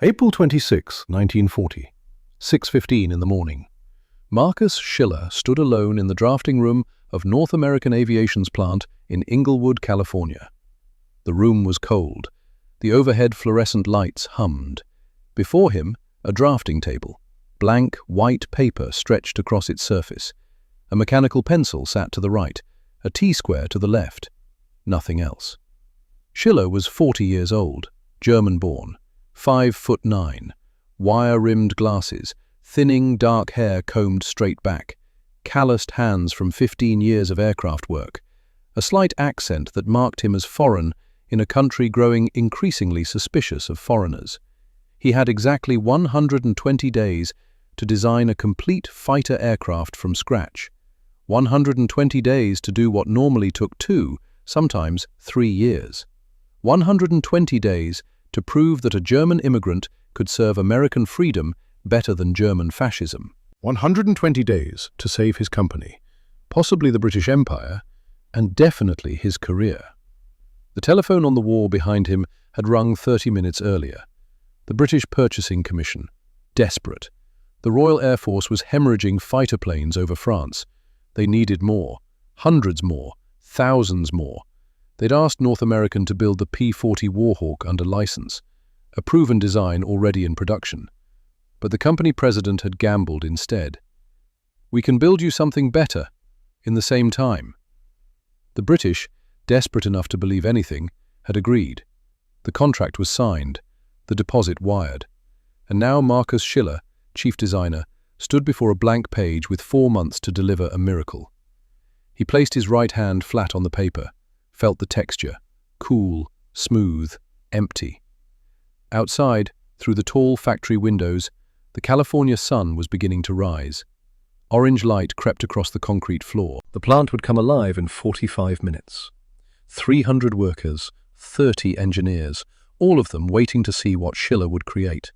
April 26, 1940, 6:15 in the morning. Marcus Schiller stood alone in the drafting room of North American Aviation's plant in Inglewood, California. The room was cold. The overhead fluorescent lights hummed. Before him, a drafting table. Blank, white paper stretched across its surface. A mechanical pencil sat to the right, a T-square to the left. Nothing else. Schiller was 40 years old, German-born, 5'9", wire-rimmed glasses, thinning dark hair combed straight back, calloused hands from 15 years of aircraft work, a slight accent that marked him as foreign in a country growing increasingly suspicious of foreigners. He had exactly 120 days to design a complete fighter aircraft from scratch. 120 days to do what normally took 2, sometimes 3 years. 120 days to prove that a German immigrant could serve American freedom better than German fascism. 120 days to save his company, possibly the British Empire, and definitely his career. The telephone on the wall behind him had rung 30 minutes earlier. The British Purchasing Commission, desperate. The Royal Air Force was hemorrhaging fighter planes over France. They needed more, hundreds more, thousands more. They'd asked North American to build the P-40 Warhawk under license, a proven design already in production. But the company president had gambled instead. "We can build you something better, in the same time." The British, desperate enough to believe anything, had agreed. The contract was signed, the deposit wired. And now Marcus Schiller, chief designer, stood before a blank page with 4 months to deliver a miracle. He placed his right hand flat on the paper, felt the texture, cool, smooth, empty. Outside, through the tall factory windows, the California sun was beginning to rise. Orange light crept across the concrete floor. The plant would come alive in 45 minutes. 300 workers, 30 engineers, all of them waiting to see what Schiller would create.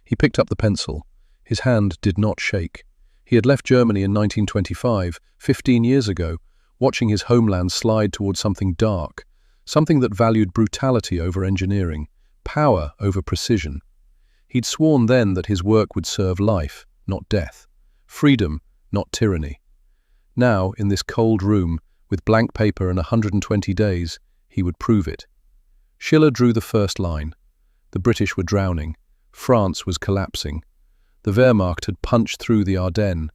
He picked up the pencil. His hand did not shake. He had left Germany in 1925, 15 years ago, watching his homeland slide towards something dark, something that valued brutality over engineering, power over precision. He'd sworn then that his work would serve life, not death, freedom, not tyranny. Now, in this cold room, with blank paper and 120 days, he would prove it. Schiller drew the first line. The British were drowning. France was collapsing. The Wehrmacht had punched through the Ardennes.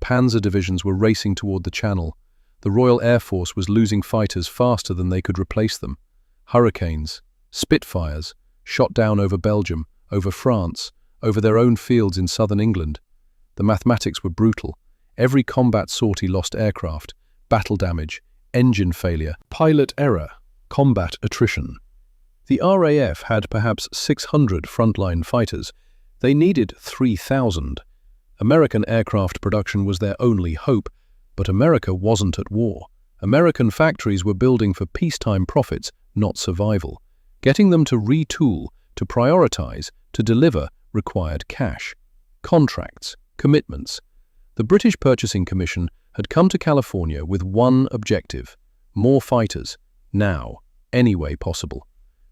Panzer divisions were racing toward the Channel. The Royal Air Force was losing fighters faster than they could replace them. Hurricanes, Spitfires, shot down over Belgium, over France, over their own fields in southern England. The mathematics were brutal. Every combat sortie lost aircraft, battle damage, engine failure, pilot error, combat attrition. The RAF had perhaps 600 frontline fighters. They needed 3,000. American aircraft production was their only hope, but America wasn't at war. American factories were building for peacetime profits, not survival. Getting them to retool, to prioritize, to deliver required cash, contracts, commitments. The British Purchasing Commission had come to California with one objective: more fighters, now, any way possible.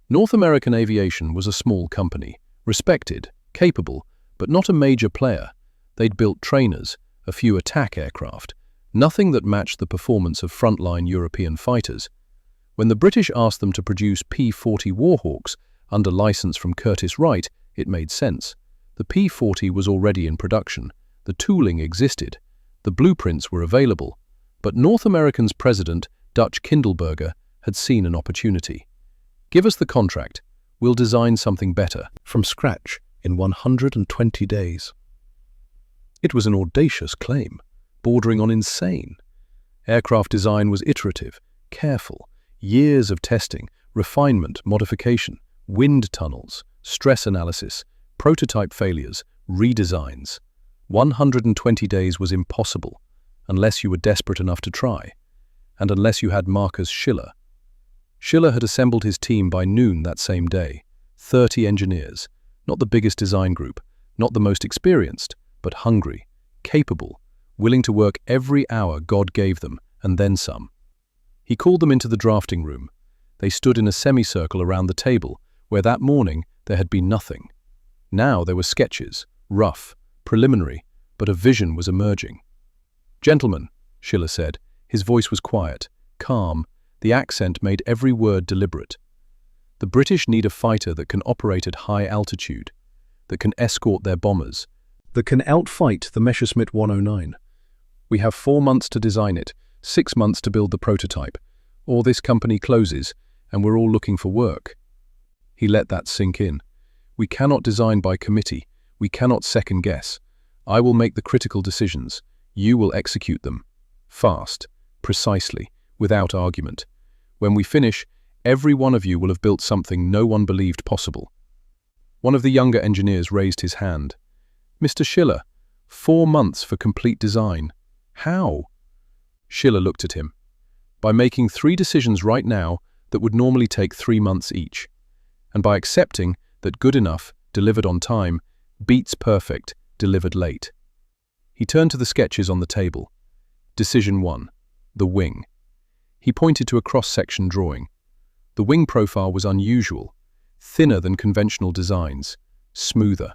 North American Aviation was a small company, respected, capable, but not a major player. They'd built trainers, a few attack aircraft, nothing that matched the performance of frontline European fighters. When the British asked them to produce P-40 Warhawks under license from Curtiss-Wright, it made sense. The P-40 was already in production. The tooling existed. The blueprints were available. But North American's president, Dutch Kindleberger, had seen an opportunity. "Give us the contract. We'll design something better, from scratch, in 120 days." It was an audacious claim, bordering on insane. Aircraft design was iterative, careful, years of testing, refinement, modification, wind tunnels, stress analysis, prototype failures, redesigns. 120 days was impossible, unless you were desperate enough to try, and unless you had Marcus Schiller. Schiller had assembled his team by noon that same day, 30 engineers, not the biggest design group, not the most experienced, but hungry, capable, willing to work every hour God gave them, and then some. He called them into the drafting room. They stood in a semicircle around the table, where that morning there had been nothing. Now there were sketches, rough, preliminary, but a vision was emerging. "Gentlemen," Schiller said. His voice was quiet, calm. The accent made every word deliberate. "The British need a fighter that can operate at high altitude, that can escort their bombers, that can outfight the Messerschmitt 109. We have 4 months to design it, 6 months to build the prototype, or this company closes, and we're all looking for work." He let that sink in. "We cannot design by committee. We cannot second guess. I will make the critical decisions. You will execute them. Fast, precisely, without argument. When we finish, every one of you will have built something no one believed possible." One of the younger engineers raised his hand. "Mr. Schiller, 4 months for complete design. How?" Schiller looked at him. "By making 3 decisions right now that would normally take 3 months each. And by accepting that good enough, delivered on time, beats perfect, delivered late." He turned to the sketches on the table. Decision 1. The wing. He pointed to a cross-section drawing. The wing profile was unusual, thinner than conventional designs, smoother.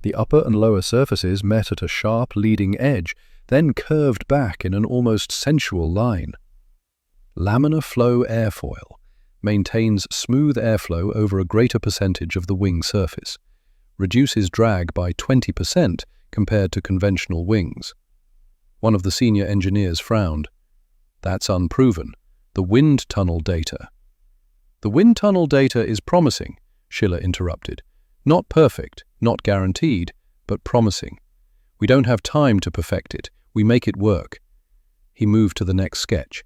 The upper and lower surfaces met at a sharp leading edge, then curved back in an almost sensual line. Laminar flow airfoil maintains smooth airflow over a greater percentage of the wing surface, reduces drag by 20% compared to conventional wings. One of the senior engineers frowned. "That's unproven. The wind tunnel data." "The wind tunnel data is promising," Schiller interrupted. "Not perfect, not guaranteed, but promising. We don't have time to perfect it. We make it work." He moved to the next sketch.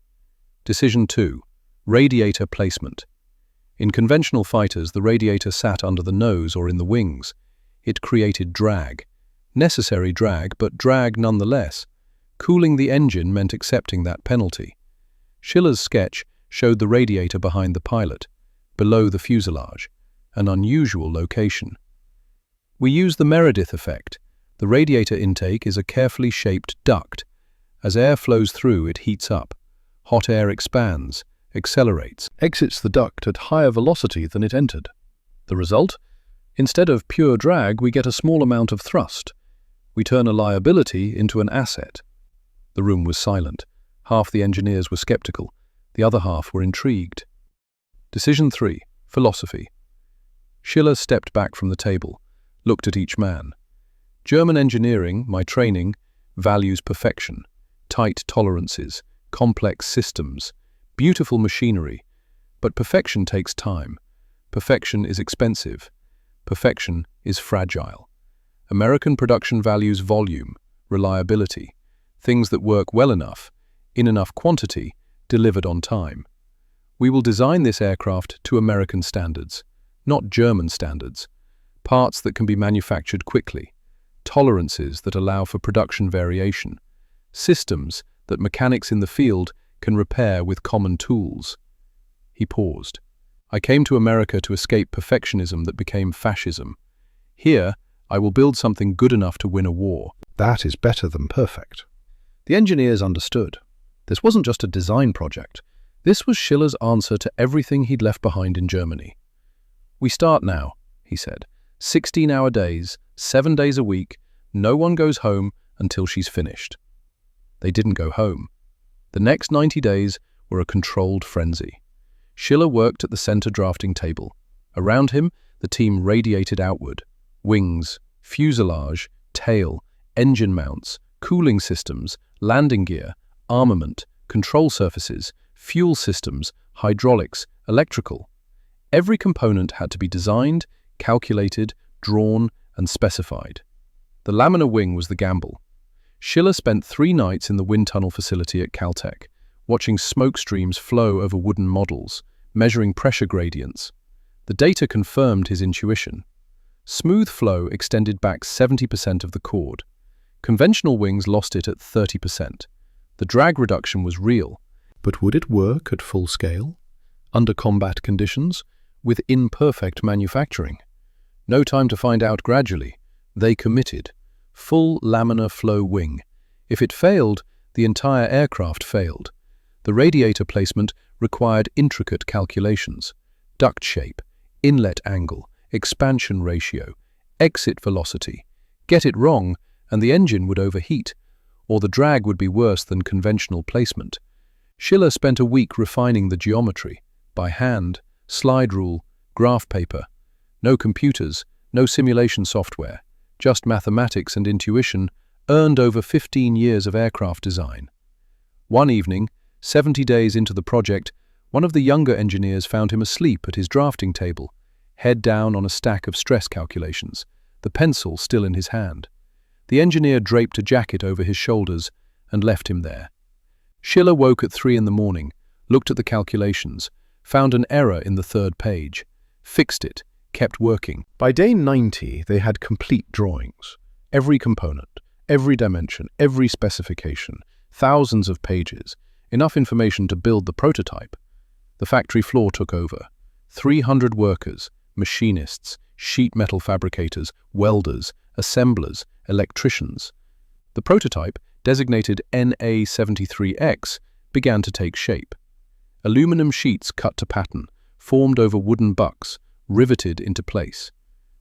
Decision 2. Radiator placement. In conventional fighters, the radiator sat under the nose or in the wings. It created drag. Necessary drag, but drag nonetheless. Cooling the engine meant accepting that penalty. Schiller's sketch showed the radiator behind the pilot, below the fuselage, an unusual location. "We use the Meredith effect. The radiator intake is a carefully shaped duct. As air flows through, it heats up. Hot air expands, accelerates, exits the duct at higher velocity than it entered. The result? Instead of pure drag, we get a small amount of thrust. We turn a liability into an asset." The room was silent. Half the engineers were skeptical. The other half were intrigued. Decision 3. Philosophy. Schiller stepped back from the table, looked at each man. "German engineering, my training, values perfection, tight tolerances, complex systems, beautiful machinery. But perfection takes time. Perfection is expensive. Perfection is fragile. American production values volume, reliability, things that work well enough, in enough quantity, delivered on time. We will design this aircraft to American standards, not German standards. Parts that can be manufactured quickly, tolerances that allow for production variation, systems that mechanics in the field can repair with common tools." He paused. "I came to America to escape perfectionism that became fascism. Here, I will build something good enough to win a war. That is better than perfect." The engineers understood. This wasn't just a design project. This was Schiller's answer to everything he'd left behind in Germany. "We start now," he said. 16-hour days, 7 days a week, no one goes home until she's finished." They didn't go home. The next 90 days were a controlled frenzy. Schiller worked at the center drafting table. Around him, the team radiated outward. Wings, fuselage, tail, engine mounts, cooling systems, landing gear, armament, control surfaces, fuel systems, hydraulics, electrical. Every component had to be designed, calculated, drawn, and specified. The laminar wing was the gamble. Schiller spent 3 nights in the wind tunnel facility at Caltech, watching smoke streams flow over wooden models, measuring pressure gradients. The data confirmed his intuition. Smooth flow extended back 70% of the chord. Conventional wings lost it at 30%. The drag reduction was real. But would it work at full scale? Under combat conditions? With imperfect manufacturing? No time to find out gradually. They committed. Full laminar flow wing. If it failed, the entire aircraft failed. The radiator placement required intricate calculations. Duct shape, inlet angle, expansion ratio, Exit velocity. Get it wrong, and the engine would overheat, or the drag would be worse than conventional placement. Schiller spent a week refining the geometry, by hand, slide rule, graph paper. No computers, no simulation software, just mathematics and intuition earned over 15 years of aircraft design. One evening, 70 days into the project, one of the younger engineers found him asleep at his drafting table, head down on a stack of stress calculations, the pencil still in his hand. The engineer draped a jacket over his shoulders and left him there. Schiller woke at 3 in the morning, looked at the calculations, found an error in the third page, fixed it, kept working. By day 90, they had complete drawings. Every component, every dimension, every specification, thousands of pages, enough information to build the prototype. The factory floor took over. 300 workers, machinists, sheet metal fabricators, welders, assemblers, electricians. The prototype, designated NA-73X, began to take shape. Aluminum sheets cut to pattern, formed over wooden bucks, riveted into place.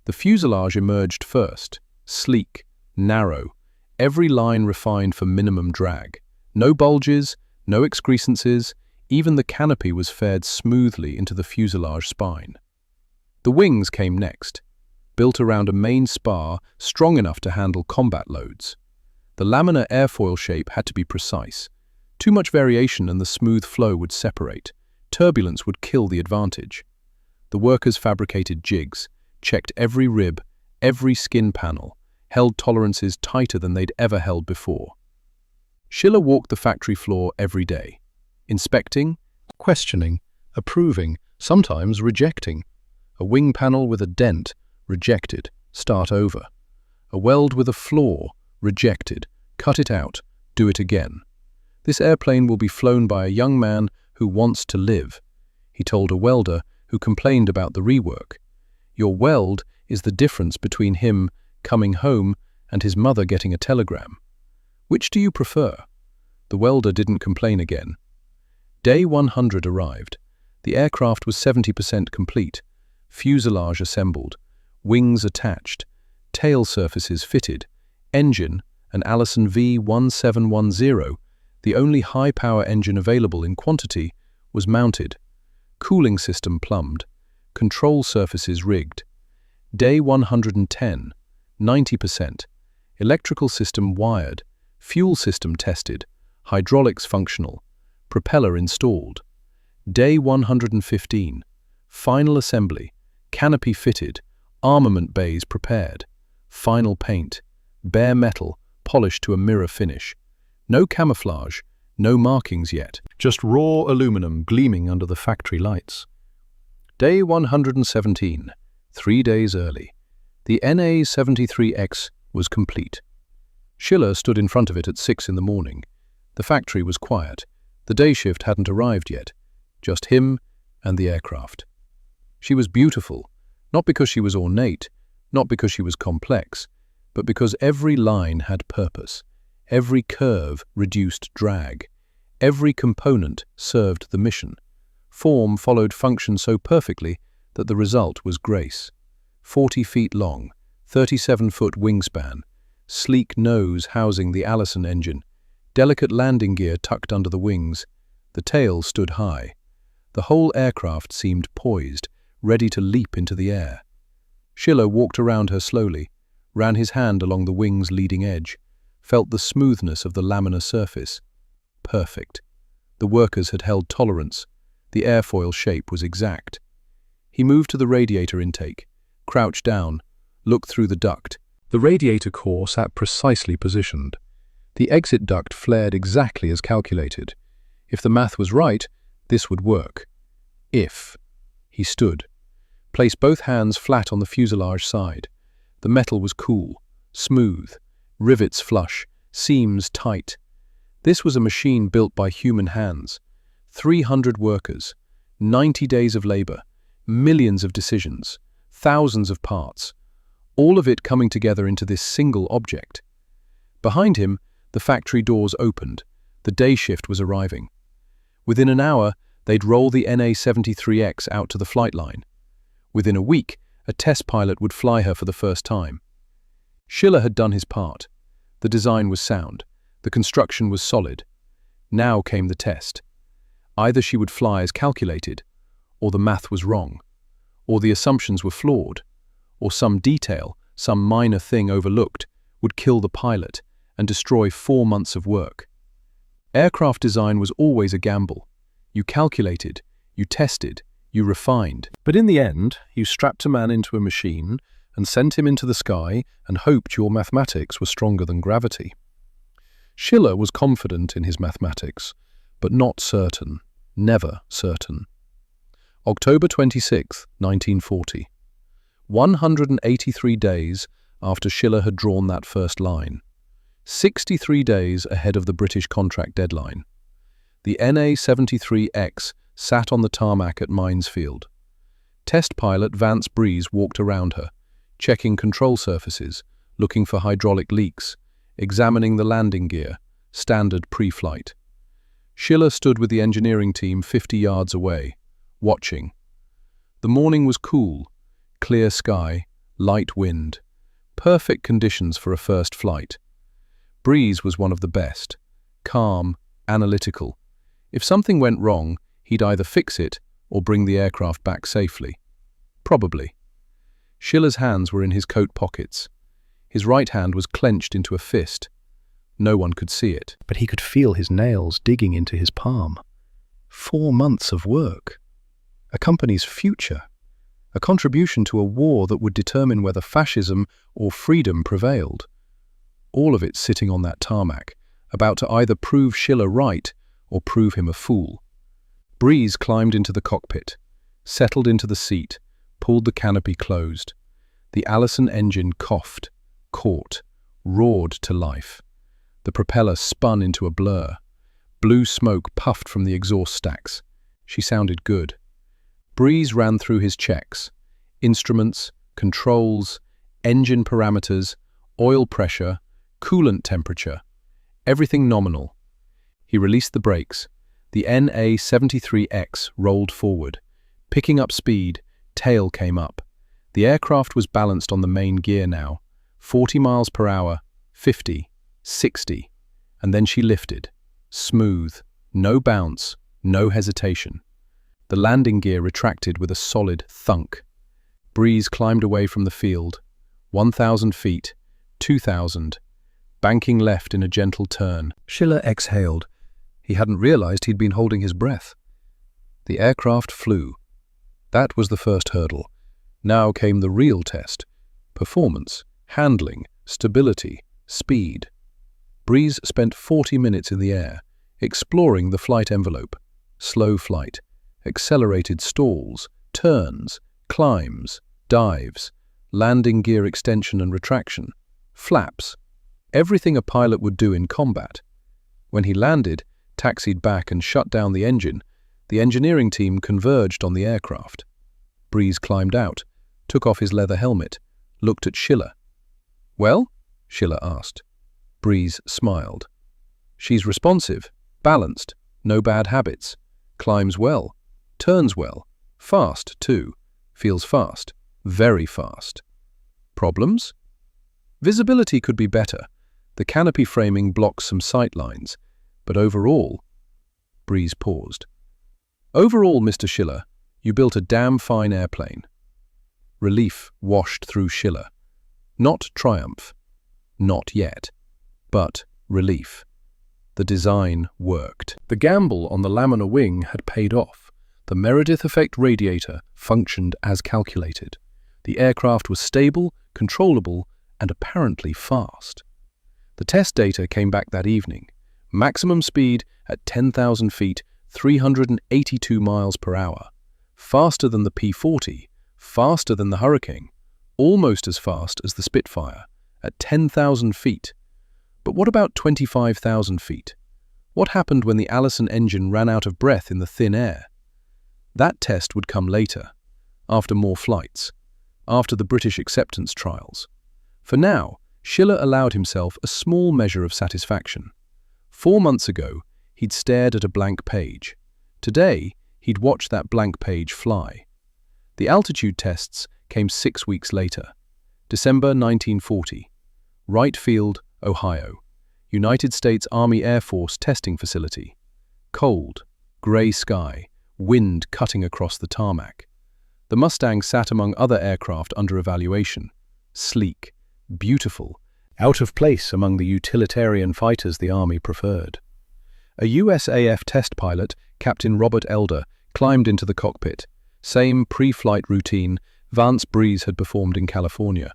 The fuselage emerged first, sleek, narrow, every line refined for minimum drag. No bulges, no excrescences, even the canopy was fed smoothly into the fuselage spine. The wings came next, built around a main spar strong enough to handle combat loads. The laminar airfoil shape had to be precise. Too much variation and the smooth flow would separate. Turbulence would kill the advantage. The workers fabricated jigs, checked every rib, every skin panel, held tolerances tighter than they'd ever held before. Schiller walked the factory floor every day, inspecting, questioning, approving, sometimes rejecting. A wing panel with a dent, rejected, start over. A weld with a flaw, rejected, cut it out, do it again. This airplane will be flown by a young man who wants to live, he told a welder who complained about the rework. Your weld is the difference between him coming home and his mother getting a telegram. Which do you prefer? The welder didn't complain again. Day 100 arrived. The aircraft was 70% complete. Fuselage assembled, wings attached, tail surfaces fitted, engine, an Allison V1710, the only high-power engine available in quantity, was mounted. Cooling system plumbed, control surfaces rigged. Day 110, 90%. Electrical system wired, fuel system tested, hydraulics functional, propeller installed. Day 115, final assembly, canopy fitted, armament bays prepared, final paint, bare metal, polished to a mirror finish. No camouflage, no markings yet, just raw aluminum gleaming under the factory lights. Day 117, 3 days early. The NA-73X was complete. Schiller stood in front of it at 6 in the morning. The factory was quiet. The day shift hadn't arrived yet. Just him and the aircraft. She was beautiful, not because she was ornate, not because she was complex, but because every line had purpose. Every curve reduced drag. Every component served the mission. Form followed function so perfectly that the result was grace. 40 feet long, 37-foot wingspan, sleek nose housing the Allison engine, delicate landing gear tucked under the wings. The tail stood high. The whole aircraft seemed poised, ready to leap into the air. Schiller walked around her slowly, ran his hand along the wing's leading edge, felt the smoothness of the laminar surface. Perfect. The workers had held tolerance. The airfoil shape was exact. He moved to the radiator intake, crouched down, looked through the duct. The radiator core sat precisely positioned. The exit duct flared exactly as calculated. If the math was right, this would work. If. He stood. Placed both hands flat on the fuselage side. The metal was cool, smooth, rivets flush, seams tight. This was a machine built by human hands. 300 workers, 90 days of labor, millions of decisions, thousands of parts, all of it coming together into this single object. Behind him, the factory doors opened. The day shift was arriving. Within an hour, they'd roll the NA-73X out to the flight line. Within a week, A test pilot would fly her for the first time. Schiller had done his part. The design was sound. The construction was solid. Now came the test. Either she would fly as calculated, or the math was wrong, or the assumptions were flawed, or some detail, some minor thing overlooked, would kill the pilot and destroy 4 months of work. Aircraft design was always a gamble. You calculated, you tested, you refined. But in the end, you strapped a man into a machine and sent him into the sky and hoped your mathematics were stronger than gravity. Schiller was confident in his mathematics, but not certain, never certain. October 26, 1940. 183 days after Schiller had drawn that first line. 63 days ahead of the British contract deadline. The NA-73X sat on the tarmac at Mines Field. Test pilot Vance Breeze walked around her, checking control surfaces, looking for hydraulic leaks, examining the landing gear, standard pre-flight. Schiller stood with the engineering team 50 yards away, watching. The morning was cool, clear sky, light wind, perfect conditions for a first flight. Breeze was one of the best, calm, analytical. If something went wrong, he'd either fix it or bring the aircraft back safely. Probably. Schiller's hands were in his coat pockets. His right hand was clenched into a fist. No one could see it, but he could feel his nails digging into his palm. 4 months of work. A company's future. A contribution to a war that would determine whether fascism or freedom prevailed. All of it sitting on that tarmac, about to either prove Schiller right or prove him a fool. Breeze climbed into the cockpit, settled into the seat, pulled the canopy closed. The Allison engine coughed, caught, roared to life. The propeller spun into a blur. Blue smoke puffed from the exhaust stacks. She sounded good. Breeze ran through his checks. Instruments, controls, engine parameters, oil pressure, coolant temperature. Everything nominal. He released the brakes. The NA-73X rolled forward. Picking up speed, tail came up. The aircraft was balanced on the main gear now. 40 miles per hour, 50, 60. And then she lifted. Smooth. No bounce, no hesitation. The landing gear retracted with a solid thunk. Breeze climbed away from the field. 1,000 feet, 2,000. Banking left in a gentle turn. Schiller exhaled. He hadn't realized he'd been holding his breath. The aircraft flew. That was the first hurdle. Now came the real test. Performance, handling, stability, speed. Breeze spent 40 minutes in the air, exploring the flight envelope. Slow flight, accelerated stalls, turns, climbs, dives, landing gear extension and retraction, flaps. Everything a pilot would do in combat. When he landed, taxied back and shut down the engine, the engineering team converged on the aircraft. Breeze climbed out, took off his leather helmet, looked at Schiller. "Well?" Schiller asked. Breeze smiled. "She's responsive, balanced, no bad habits, climbs well, turns well, fast too, feels fast, very fast. Problems? Visibility could be better. The canopy framing blocks some sight lines, but overall..." Breeze paused. "Overall, Mr. Schiller, you built a damn fine airplane." Relief washed through Schiller. Not triumph. Not yet. But relief. The design worked. The gamble on the laminar wing had paid off. The Meredith effect radiator functioned as calculated. The aircraft was stable, controllable, and apparently fast. The test data came back that evening. Maximum speed at 10,000 feet, 382 miles per hour. Faster than the P-40, faster than the Hurricane, almost as fast as the Spitfire, at 10,000 feet. But what about 25,000 feet? What happened when the Allison engine ran out of breath in the thin air? That test would come later, after more flights, after the British acceptance trials. For now, Schiller allowed himself a small measure of satisfaction. 4 months ago, he'd stared at a blank page. Today, he'd watched that blank page fly. The altitude tests came 6 weeks later. December 1940. Wright Field, Ohio. United States Army Air Force testing facility. Cold, gray sky, wind cutting across the tarmac. The Mustang sat among other aircraft under evaluation. Sleek, beautiful, out of place among the utilitarian fighters the Army preferred. A USAF test pilot, Captain Robert Elder, climbed into the cockpit. Same pre-flight routine Vance Breeze had performed in California.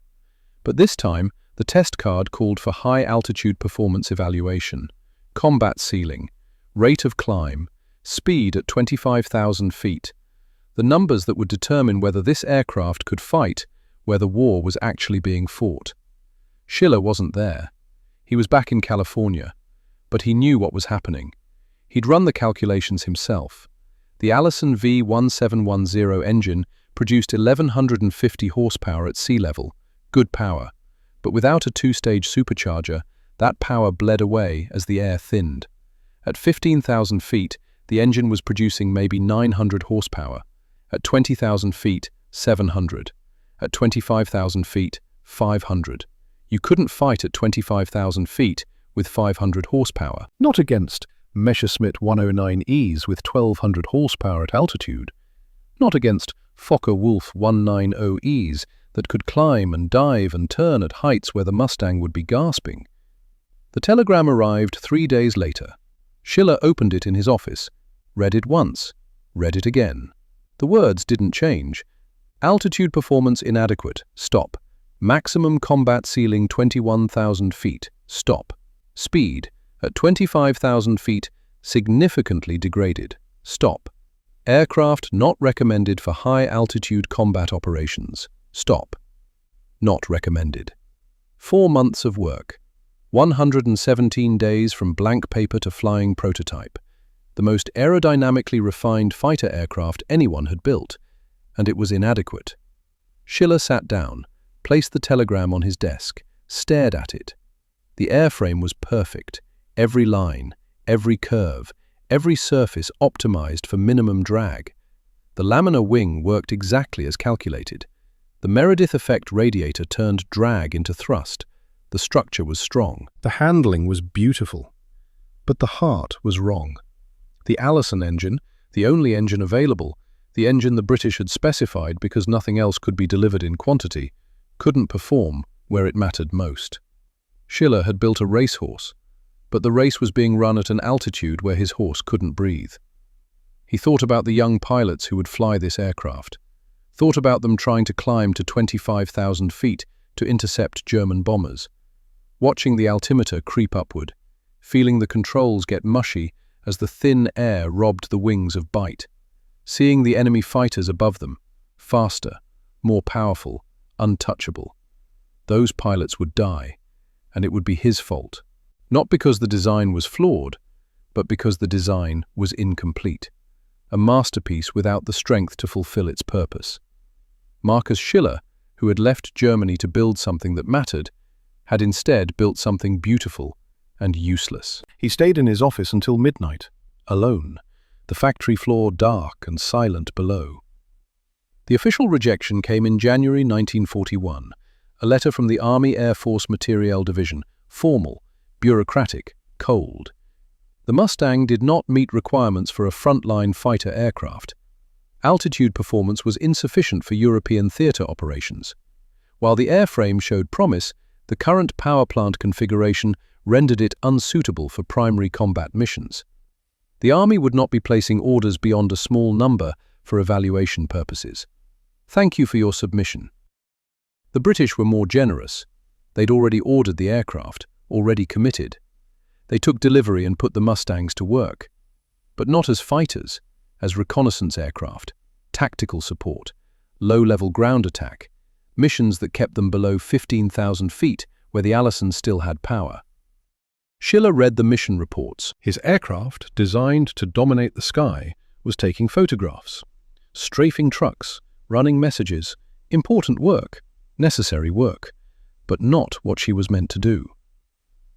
But this time, the test card called for high-altitude performance evaluation, combat ceiling, rate of climb, speed at 25,000 feet, the numbers that would determine whether this aircraft could fight where the war was actually being fought. Schiller wasn't there. He was back in California, but he knew what was happening. He'd run the calculations himself. The Allison V1710 engine produced 1,150 horsepower at sea level, good power, but without a two-stage supercharger, that power bled away as the air thinned. At 15,000 feet, the engine was producing maybe 900 horsepower. At 20,000 feet, 700. At 25,000 feet, 500. You couldn't fight at 25,000 feet with 500 horsepower. Not against Messerschmitt 109Es with 1,200 horsepower at altitude. Not against Fokker-Wulf 190Es that could climb and dive and turn at heights where the Mustang would be gasping. The telegram arrived 3 days later. Schiller opened it in his office, read it once, read it again. The words didn't change. Altitude performance inadequate, stop. Maximum combat ceiling 21,000 feet, stop. Speed, at 25,000 feet, significantly degraded, stop. Aircraft not recommended for high-altitude combat operations, stop. Not recommended. 4 months of work. 117 days from blank paper to flying prototype. The most aerodynamically refined fighter aircraft anyone had built, and it was inadequate. Schiller sat down, placed the telegram on his desk, stared at it. The airframe was perfect, every line, every curve, every surface optimized for minimum drag. The laminar wing worked exactly as calculated. The Meredith effect radiator turned drag into thrust. The structure was strong. The handling was beautiful. But the heart was wrong. The Allison engine, the only engine available, the engine the British had specified because nothing else could be delivered in quantity, couldn't perform where it mattered most. Schiller had built a racehorse, but the race was being run at an altitude where his horse couldn't breathe. He thought about the young pilots who would fly this aircraft, thought about them trying to climb to 25,000 feet to intercept German bombers, watching the altimeter creep upward, feeling the controls get mushy as the thin air robbed the wings of bite, seeing the enemy fighters above them, faster, more powerful, untouchable. Those pilots would die, and it would be his fault, not because the design was flawed, but because the design was incomplete, a masterpiece without the strength to fulfill its purpose. Marcus Schiller, who had left Germany to build something that mattered, had instead built something beautiful and useless. He stayed in his office until midnight, alone, the factory floor dark and silent below. The official rejection came in January 1941, a letter from the Army Air Force Materiel Division, formal, bureaucratic, cold. The Mustang did not meet requirements for a frontline fighter aircraft. Altitude performance was insufficient for European theater operations. While the airframe showed promise, the current power plant configuration rendered it unsuitable for primary combat missions. The Army would not be placing orders beyond a small number for evaluation purposes. Thank you for your submission. The British were more generous. They'd already ordered the aircraft, already committed. They took delivery and put the Mustangs to work. But not as fighters, as reconnaissance aircraft, tactical support, low-level ground attack, missions that kept them below 15,000 feet where the Allison still had power. Schiller read the mission reports. His aircraft, designed to dominate the sky, was taking photographs, strafing trucks, running messages, important work, necessary work, but not what she was meant to do.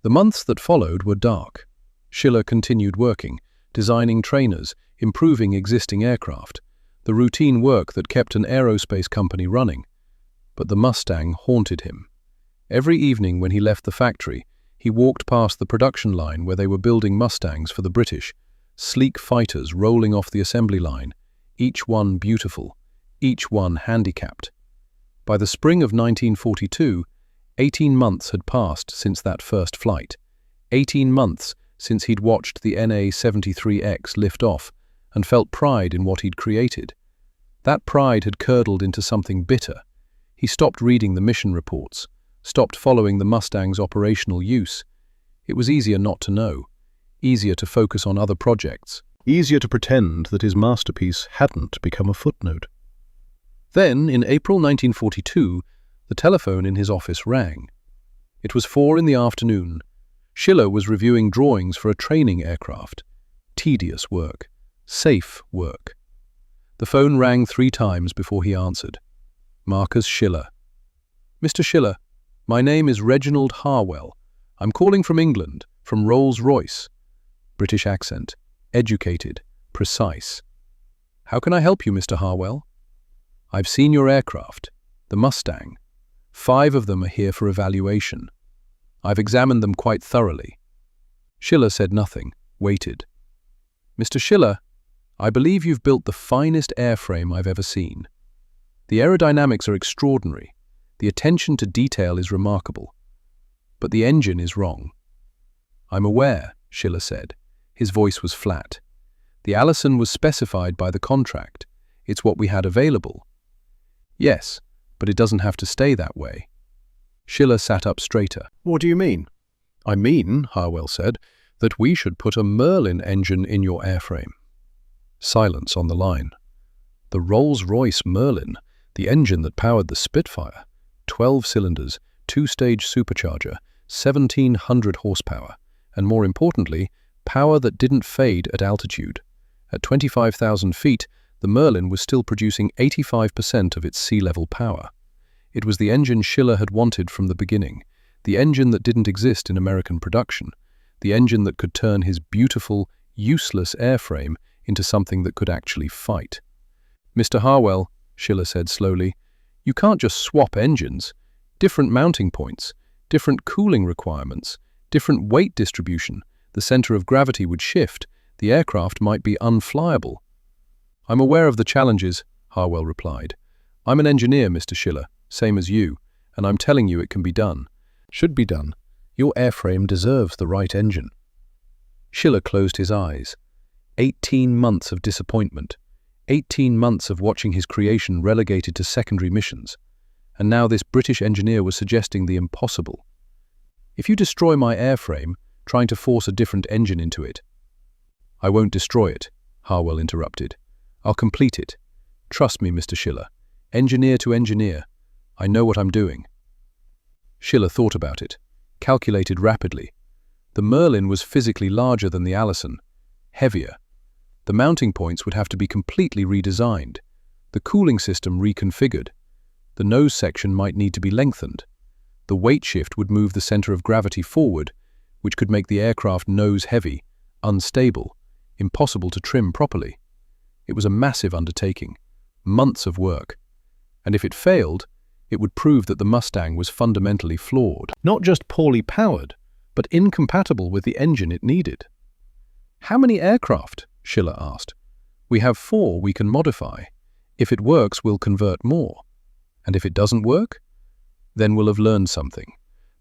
The months that followed were dark. Schiller continued working, designing trainers, improving existing aircraft, the routine work that kept an aerospace company running. but the Mustang haunted him. Every evening when he left the factory, he walked past the production line where they were building Mustangs for the British, sleek fighters rolling off the assembly line, each one beautiful, each one handicapped. By the spring of 1942, 18 months had passed since that first flight. 18 months since he'd watched the NA-73X lift off and felt pride in what he'd created. That pride had curdled into something bitter. He stopped reading the mission reports, stopped following the Mustang's operational use. It was easier not to know, easier to focus on other projects, easier to pretend that his masterpiece hadn't become a footnote. Then, in April 1942, the telephone in his office rang. It was 4 in the afternoon. Schiller was reviewing drawings for a training aircraft. Tedious work. Safe work. The phone rang 3 times before he answered. Marcus Schiller. Mr. Schiller, my name is Reginald Harwell. I'm calling from England, from Rolls-Royce. British accent. Educated. Precise. How can I help you, Mr. Harwell? I've seen your aircraft, the Mustang. 5 of them are here for evaluation. I've examined them quite thoroughly. Schiller said nothing, waited. Mr. Schiller, I believe you've built the finest airframe I've ever seen. The aerodynamics are extraordinary. The attention to detail is remarkable. But the engine is wrong. I'm aware, Schiller said. His voice was flat. The Allison was specified by the contract. It's what we had available. Yes, but it doesn't have to stay that way. Schiller sat up straighter. What do you mean? I mean, Harwell said, that we should put a Merlin engine in your airframe. Silence on the line. The Rolls-Royce Merlin, the engine that powered the Spitfire, 12 cylinders, 2-stage supercharger, 1,700 horsepower, and more importantly, power that didn't fade at altitude. At 25,000 feet, the Merlin was still producing 85% of its sea-level power. It was the engine Schiller had wanted from the beginning, the engine that didn't exist in American production, the engine that could turn his beautiful, useless airframe into something that could actually fight. Mr. Harwell, Schiller said slowly, you can't just swap engines. Different mounting points, different cooling requirements, different weight distribution, the center of gravity would shift, the aircraft might be unflyable. I'm aware of the challenges, Harwell replied. I'm an engineer, Mr. Schiller, same as you, and I'm telling you it can be done. Should be done. Your airframe deserves the right engine. Schiller closed his eyes. 18 months of disappointment. 18 months of watching his creation relegated to secondary missions. And now this British engineer was suggesting the impossible. If you destroy my airframe, trying to force a different engine into it. I won't destroy it, Harwell interrupted. I'll complete it. Trust me, Mr. Schiller. Engineer to engineer. I know what I'm doing. Schiller thought about it, calculated rapidly. The Merlin was physically larger than the Allison, heavier. The mounting points would have to be completely redesigned, the cooling system reconfigured. The nose section might need to be lengthened. The weight shift would move the center of gravity forward, which could make the aircraft nose-heavy, unstable, impossible to trim properly. It was a massive undertaking, months of work. And if it failed, it would prove that the Mustang was fundamentally flawed. Not just poorly powered, but incompatible with the engine it needed. How many aircraft? Schiller asked. We have 4 we can modify. If it works, we'll convert more. And if it doesn't work? Then we'll have learned something.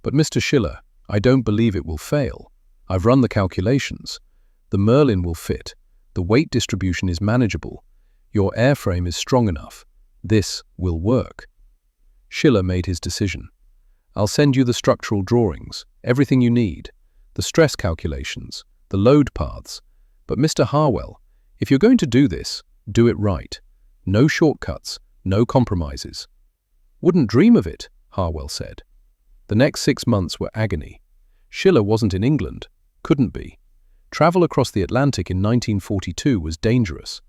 But Mr. Schiller, I don't believe it will fail. I've run the calculations. The Merlin will fit. The weight distribution is manageable. Your airframe is strong enough. This will work. Schiller made his decision. I'll send you the structural drawings, everything you need, the stress calculations, the load paths. But Mr. Harwell, if you're going to do this, do it right. No shortcuts, no compromises. Wouldn't dream of it, Harwell said. The next 6 months were agony. Schiller wasn't in England, couldn't be. Travel across the Atlantic in 1942 was dangerous.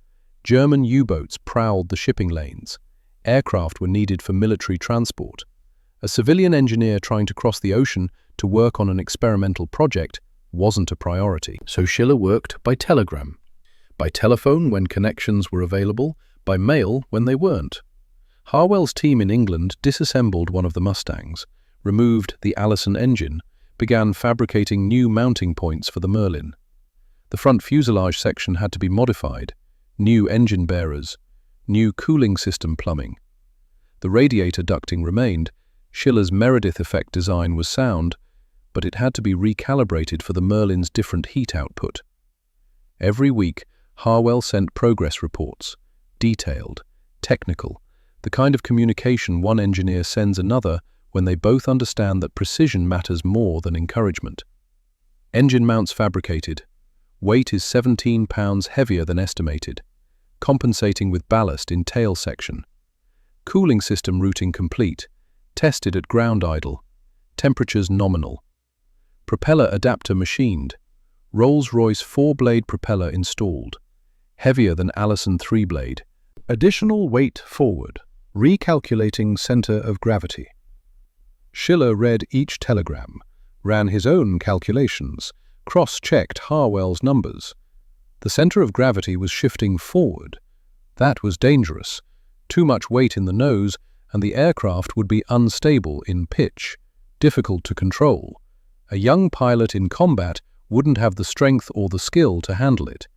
German U-boats prowled the shipping lanes. Aircraft were needed for military transport. A civilian engineer trying to cross the ocean to work on an experimental project wasn't a priority. So Schiller worked by telegram. By telephone when connections were available, by mail when they weren't. Harwell's team in England disassembled one of the Mustangs, removed the Allison engine, began fabricating new mounting points for the Merlin. The front fuselage section had to be modified, new engine bearers, new cooling system plumbing. The radiator ducting remained. Schiller's Meredith effect design was sound, but it had to be recalibrated for the Merlin's different heat output. Every week, Harwell sent progress reports, detailed, technical, the kind of communication one engineer sends another when they both understand that precision matters more than encouragement. Engine mounts fabricated. Weight is 17 pounds heavier than estimated, compensating with ballast in tail section. Cooling system routing complete, tested at ground idle, temperatures nominal. Propeller adapter machined, Rolls-Royce 4-blade propeller installed, heavier than Allison 3-blade. Additional weight forward, recalculating center of gravity. Schiller read each telegram, ran his own calculations, cross-checked Harwell's numbers. The center of gravity was shifting forward. That was dangerous. Too much weight in the nose, and the aircraft would be unstable in pitch, difficult to control. A young pilot in combat wouldn't have the strength or the skill to handle it.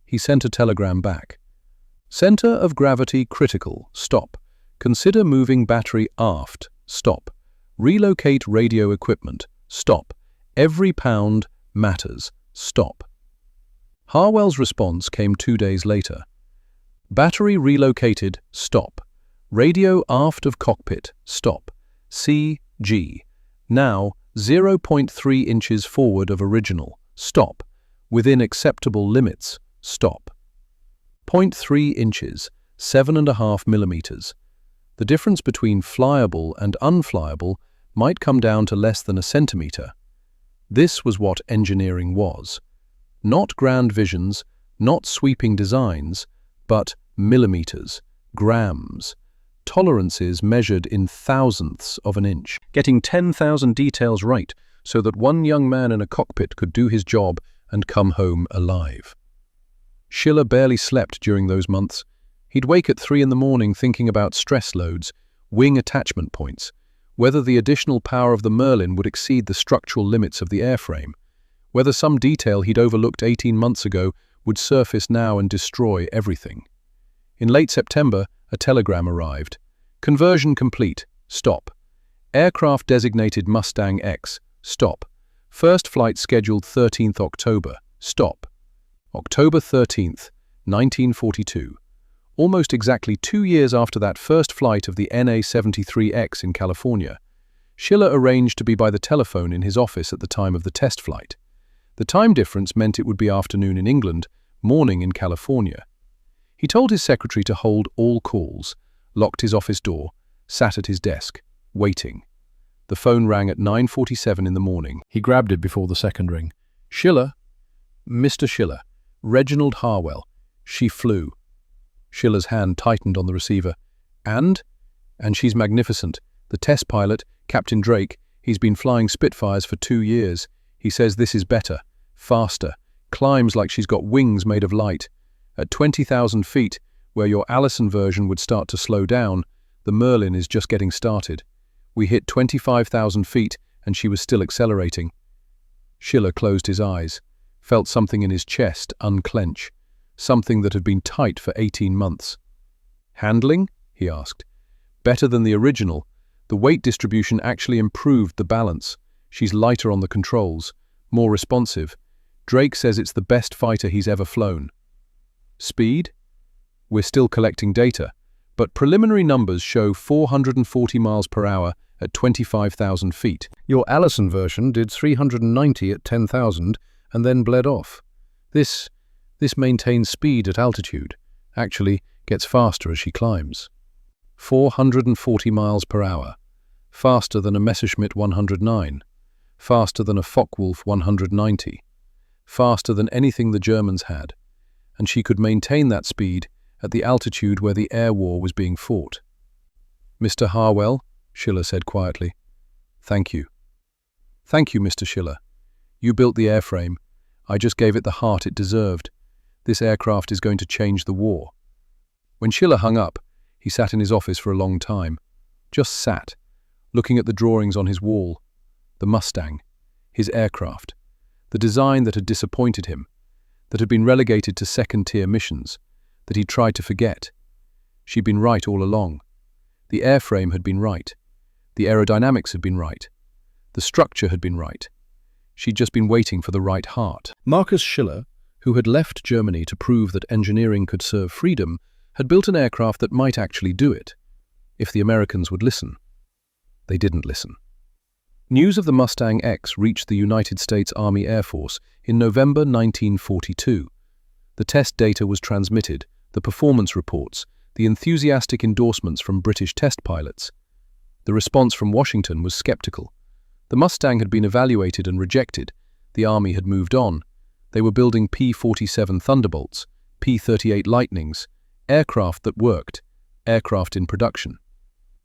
He sent a telegram back. Center of gravity critical, stop. Consider moving battery aft, stop. Relocate radio equipment, stop. Every pound matters, stop. Harwell's response came 2 days later. Battery relocated, stop. Radio aft of cockpit, stop. CG. Now 0.3 inches forward of original, stop. Within acceptable limits, stop. 0.3 inches, 7.5 millimeters. The difference between flyable and unflyable might come down to less than a centimeter. This was what engineering was. Not grand visions, not sweeping designs, but millimeters, grams, tolerances measured in thousandths of an inch, getting 10,000 details right so that one young man in a cockpit could do his job and come home alive. Schiller barely slept during those months. He'd wake at 3 in the morning thinking about stress loads, wing attachment points, whether the additional power of the Merlin would exceed the structural limits of the airframe, whether some detail he'd overlooked 18 months ago would surface now and destroy everything. In late September, a telegram arrived. Conversion complete. Stop. Aircraft designated Mustang X. Stop. First flight scheduled 13th October. Stop. October 13th, 1942. Almost exactly 2 years after that first flight of the NA-73X in California, Schiller arranged to be by the telephone in his office at the time of the test flight. The time difference meant it would be afternoon in England, morning in California. He told his secretary to hold all calls, locked his office door, sat at his desk, waiting. The phone rang at 9:47 in the morning. He grabbed it before the second ring. Schiller? Mr. Schiller. Reginald Harwell. She flew. Schiller's hand tightened on the receiver. And she's magnificent. The test pilot, Captain Drake, he's been flying Spitfires for 2 years. He says this is better, faster, climbs like she's got wings made of light. At 20,000 feet, where your Allison version would start to slow down, the Merlin is just getting started. We hit 25,000 feet and she was still accelerating. Schiller closed his eyes, felt something in his chest unclench, something that had been tight for 18 months. Handling? He asked. Better than the original. The weight distribution actually improved the balance. She's lighter on the controls, more responsive. Drake says it's the best fighter he's ever flown. Speed? We're still collecting data, but preliminary numbers show 440 miles per hour at 25,000 feet. Your Allison version did 390 at 10,000 and then bled off. This maintains speed at altitude, actually gets faster as she climbs. 440 miles per hour, faster than a Messerschmitt 109, faster than a Focke-Wulf 190, faster than anything the Germans had, and she could maintain that speed at the altitude where the air war was being fought. Mr. Harwell, Schiller said quietly. Thank you. Thank you, Mr. Schiller. You built the airframe. I just gave it the heart it deserved. This aircraft is going to change the war. When Schiller hung up, he He sat in his office for a long time. Just sat, looking at the drawings on his wall. The Mustang, his aircraft, the design that had disappointed him, that had been relegated to second-tier missions, that he'd tried to forget. She'd been right all along. The airframe had been right. The aerodynamics had been right. The structure had been right. She'd just been waiting for the right heart. Marcus Schiller, who had left Germany to prove that engineering could serve freedom, had built an aircraft that might actually do it, if the Americans would listen. They didn't listen. News of the Mustang X reached the United States Army Air Force in November 1942. The test data was transmitted, the performance reports, the enthusiastic endorsements from British test pilots. The response from Washington was skeptical. The Mustang had been evaluated and rejected. The Army had moved on. They were building P-47 Thunderbolts, P-38 Lightnings, aircraft that worked, aircraft in production.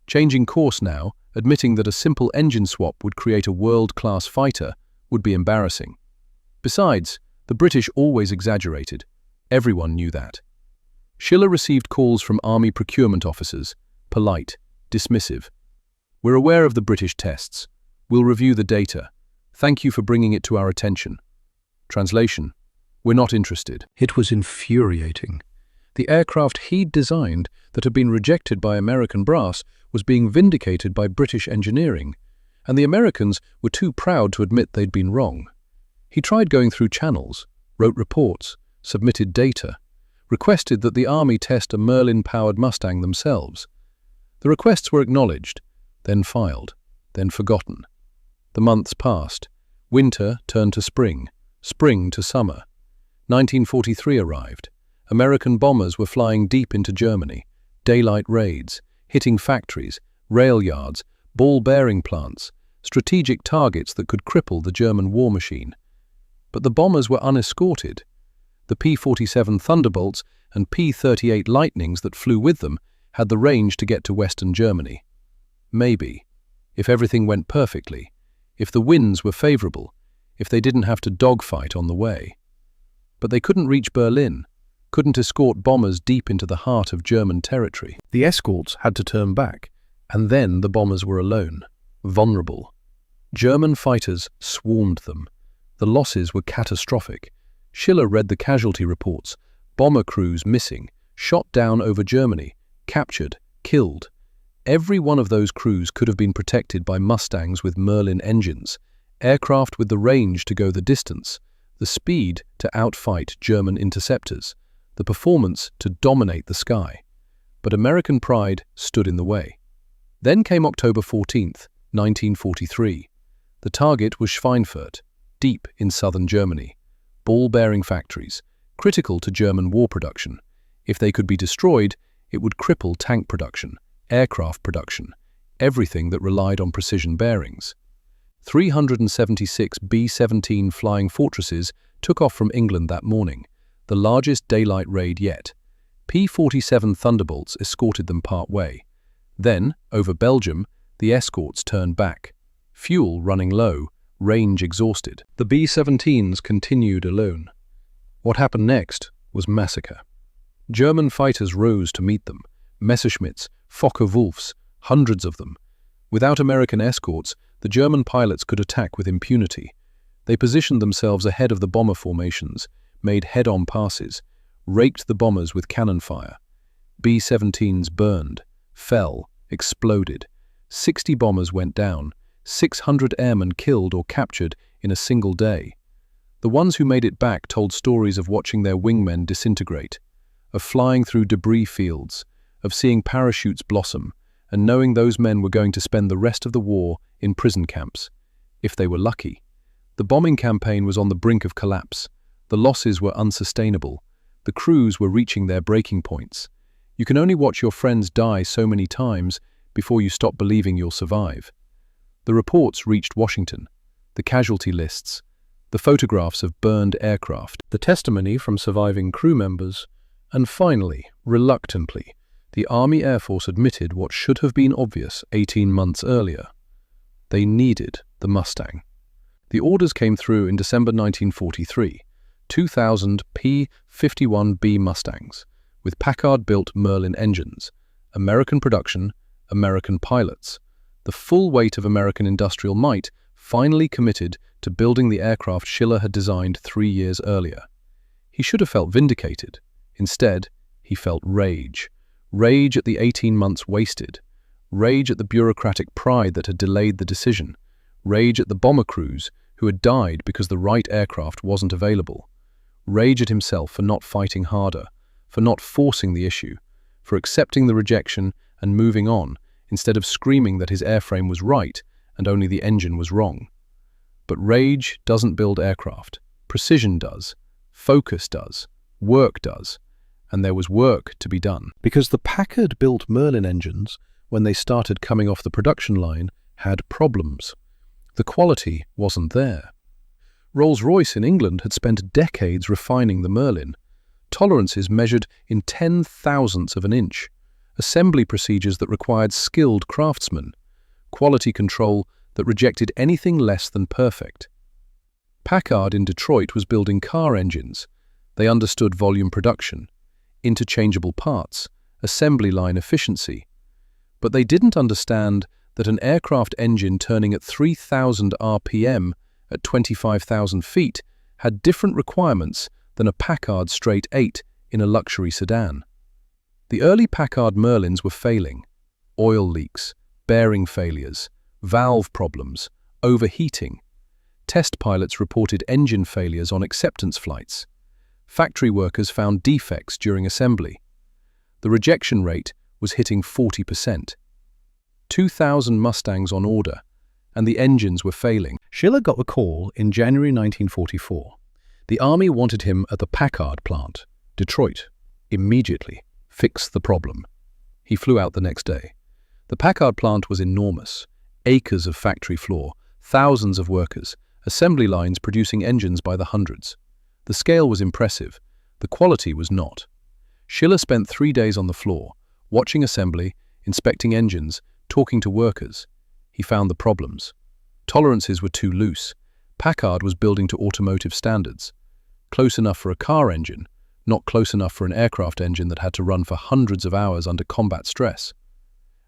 Changing course now, admitting that a simple engine swap would create a world-class fighter, would be embarrassing. Besides, the British always exaggerated. Everyone knew that. Schiller received calls from Army procurement officers, polite, dismissive. "We're aware of the British tests. We'll review the data. Thank you for bringing it to our attention." Translation: "We're not interested." It was infuriating. The aircraft he'd designed, that had been rejected by American brass, was being vindicated by British engineering, and the Americans were too proud to admit they'd been wrong. He tried going through channels, wrote reports, submitted data, requested that the Army test a Merlin-powered Mustang themselves. The requests were acknowledged, then filed, then forgotten. The months passed. Winter turned to spring, spring to summer. 1943 arrived. American bombers were flying deep into Germany, daylight raids, hitting factories, rail yards, ball-bearing plants, strategic targets that could cripple the German war machine. But the bombers were unescorted. The P-47 Thunderbolts and P-38 Lightnings that flew with them had the range to get to Western Germany. Maybe, if everything went perfectly, if the winds were favorable, if they didn't have to dogfight on the way. But they couldn't reach Berlin, couldn't escort bombers deep into the heart of German territory. The escorts had to turn back, and then the bombers were alone, vulnerable. German fighters swarmed them. The losses were catastrophic. Schiller read the casualty reports: bomber crews missing, shot down over Germany, captured, killed. Every one of those crews could have been protected by Mustangs with Merlin engines, aircraft with the range to go the distance, the speed to outfight German interceptors, the performance to dominate the sky. But American pride stood in the way. Then came October 14th, 1943. The target was Schweinfurt, deep in southern Germany. Ball-bearing factories, critical to German war production. If they could be destroyed, it would cripple tank production, aircraft production, everything that relied on precision bearings. 376 B-17 Flying Fortresses took off from England that morning, the largest daylight raid yet. P-47 Thunderbolts escorted them part way. Then, over Belgium, the escorts turned back. Fuel running low, range exhausted. The B-17s continued alone. What happened next was massacre. German fighters rose to meet them. Messerschmitts, Focke-Wulfs, hundreds of them. Without American escorts, the German pilots could attack with impunity. They positioned themselves ahead of the bomber formations, made head-on passes, raked the bombers with cannon fire. B-17s burned, fell, exploded. 60 bombers went down, 600 airmen killed or captured in a single day. The ones who made it back told stories of watching their wingmen disintegrate, of flying through debris fields, of seeing parachutes blossom, and knowing those men were going to spend the rest of the war in prison camps, if they were lucky. The bombing campaign was on the brink of collapse. The losses were unsustainable. The crews were reaching their breaking points. You can only watch your friends die so many times before you stop believing you'll survive. The reports reached Washington, the casualty lists, the photographs of burned aircraft, the testimony from surviving crew members, and finally, reluctantly, the Army Air Force admitted what should have been obvious 18 months earlier. They needed the Mustang. The orders came through in December 1943, 2,000 P-51B Mustangs, with Packard-built Merlin engines, American production, American pilots. The full weight of American industrial might finally committed to building the aircraft Schiller had designed 3 years earlier. He should have felt vindicated. Instead, he felt rage. Rage at the 18 months wasted. Rage at the bureaucratic pride that had delayed the decision. Rage at the bomber crews who had died because the right aircraft wasn't available. Rage at himself for not fighting harder, for not forcing the issue, for accepting the rejection and moving on, instead of screaming that his airframe was right and only the engine was wrong. But rage doesn't build aircraft. Precision does. Focus does. Work does. And there was work to be done. Because the Packard-built Merlin engines, when they started coming off the production line, had problems. The quality wasn't there. Rolls-Royce in England had spent decades refining the Merlin. Tolerances measured in 10,000ths of an inch. Assembly procedures that required skilled craftsmen. Quality control that rejected anything less than perfect. Packard in Detroit was building car engines. They understood volume production, interchangeable parts, assembly line efficiency. But they didn't understand that an aircraft engine turning at 3,000 RPM at 25,000 feet had different requirements than a Packard straight 8 in a luxury sedan. The early Packard Merlins were failing. Oil leaks, bearing failures, valve problems, overheating. Test pilots reported engine failures on acceptance flights. Factory workers found defects during assembly. The rejection rate was hitting 40%. 2,000 Mustangs on order, and the engines were failing. Schiller got a call in January 1944. The Army wanted him at the Packard plant, Detroit, immediately. Fix the problem. He flew out the next day. The Packard plant was enormous. Acres of factory floor, thousands of workers, assembly lines producing engines by the hundreds. The scale was impressive. The quality was not. Schiller spent 3 days on the floor, watching assembly, inspecting engines, talking to workers. He found the problems. Tolerances were too loose. Packard was building to automotive standards. Close enough for a car engine, not close enough for an aircraft engine that had to run for hundreds of hours under combat stress.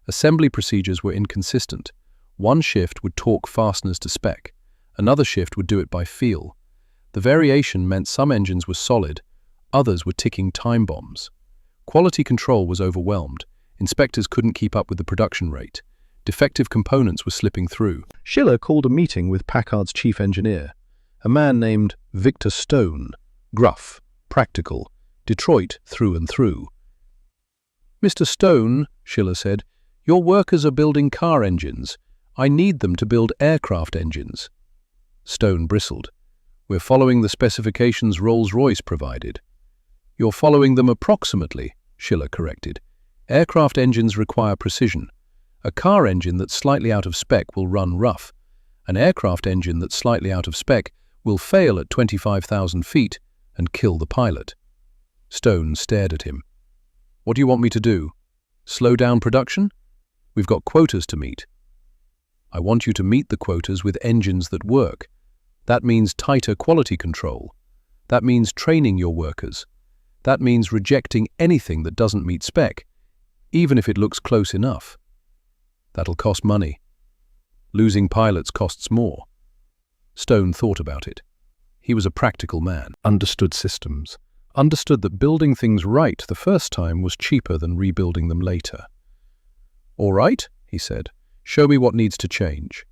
Assembly procedures were inconsistent. One shift would torque fasteners to spec. Another shift would do it by feel. The variation meant some engines were solid, others were ticking time bombs. Quality control was overwhelmed. Inspectors couldn't keep up with the production rate. Defective components were slipping through. Schiller called a meeting with Packard's chief engineer, a man named Victor Stone, gruff, practical, Detroit through and through. "Mr. Stone," Schiller said, "your workers are building car engines. I need them to build aircraft engines." Stone bristled. "We're following the specifications Rolls-Royce provided." "You're following them approximately," Schiller corrected. "Aircraft engines require precision. A car engine that's slightly out of spec will run rough. An aircraft engine that's slightly out of spec will fail at 25,000 feet and kill the pilot." Stone stared at him. "What do you want me to do? Slow down production? We've got quotas to meet." "I want you to meet the quotas with engines that work. That means tighter quality control. That means training your workers. That means rejecting anything that doesn't meet spec, even if it looks close enough. That'll cost money. Losing pilots costs more." Stone thought about it. He was a practical man, understood systems, understood that building things right the first time was cheaper than rebuilding them later. "All right," he said, "show me what needs to change."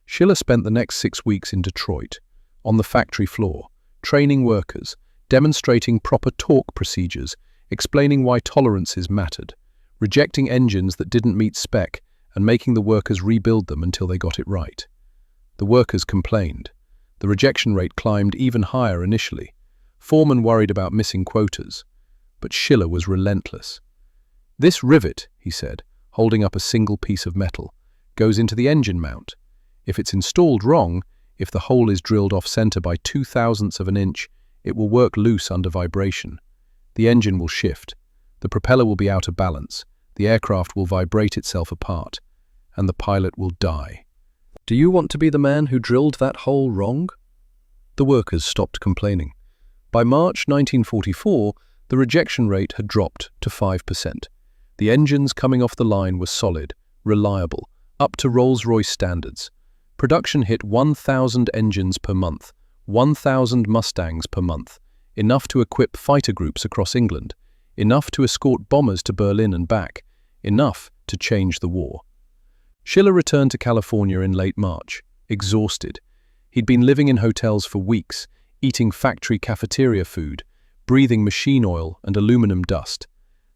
Schiller spent the next 6 weeks in Detroit, on the factory floor, training workers, demonstrating proper torque procedures, explaining why tolerances mattered, rejecting engines that didn't meet spec, and making the workers rebuild them until they got it right. The workers complained. The rejection rate climbed even higher initially. Foremen worried about missing quotas. But Schiller was relentless. "This rivet," he said, holding up a single piece of metal, "goes into the engine mount. If it's installed wrong, if the hole is drilled off-center by 2,000ths of an inch, it will work loose under vibration. The engine will shift. The propeller will be out of balance. The aircraft will vibrate itself apart. And the pilot will die. Do you want to be the man who drilled that hole wrong?" The workers stopped complaining. By March 1944, the rejection rate had dropped to 5%. The engines coming off the line were solid, reliable, up to Rolls-Royce standards. Production hit 1,000 engines per month, 1,000 Mustangs per month, enough to equip fighter groups across England, enough to escort bombers to Berlin and back, enough to change the war. Schiller returned to California in late March, exhausted. He'd been living in hotels for weeks, eating factory cafeteria food, breathing machine oil and aluminum dust.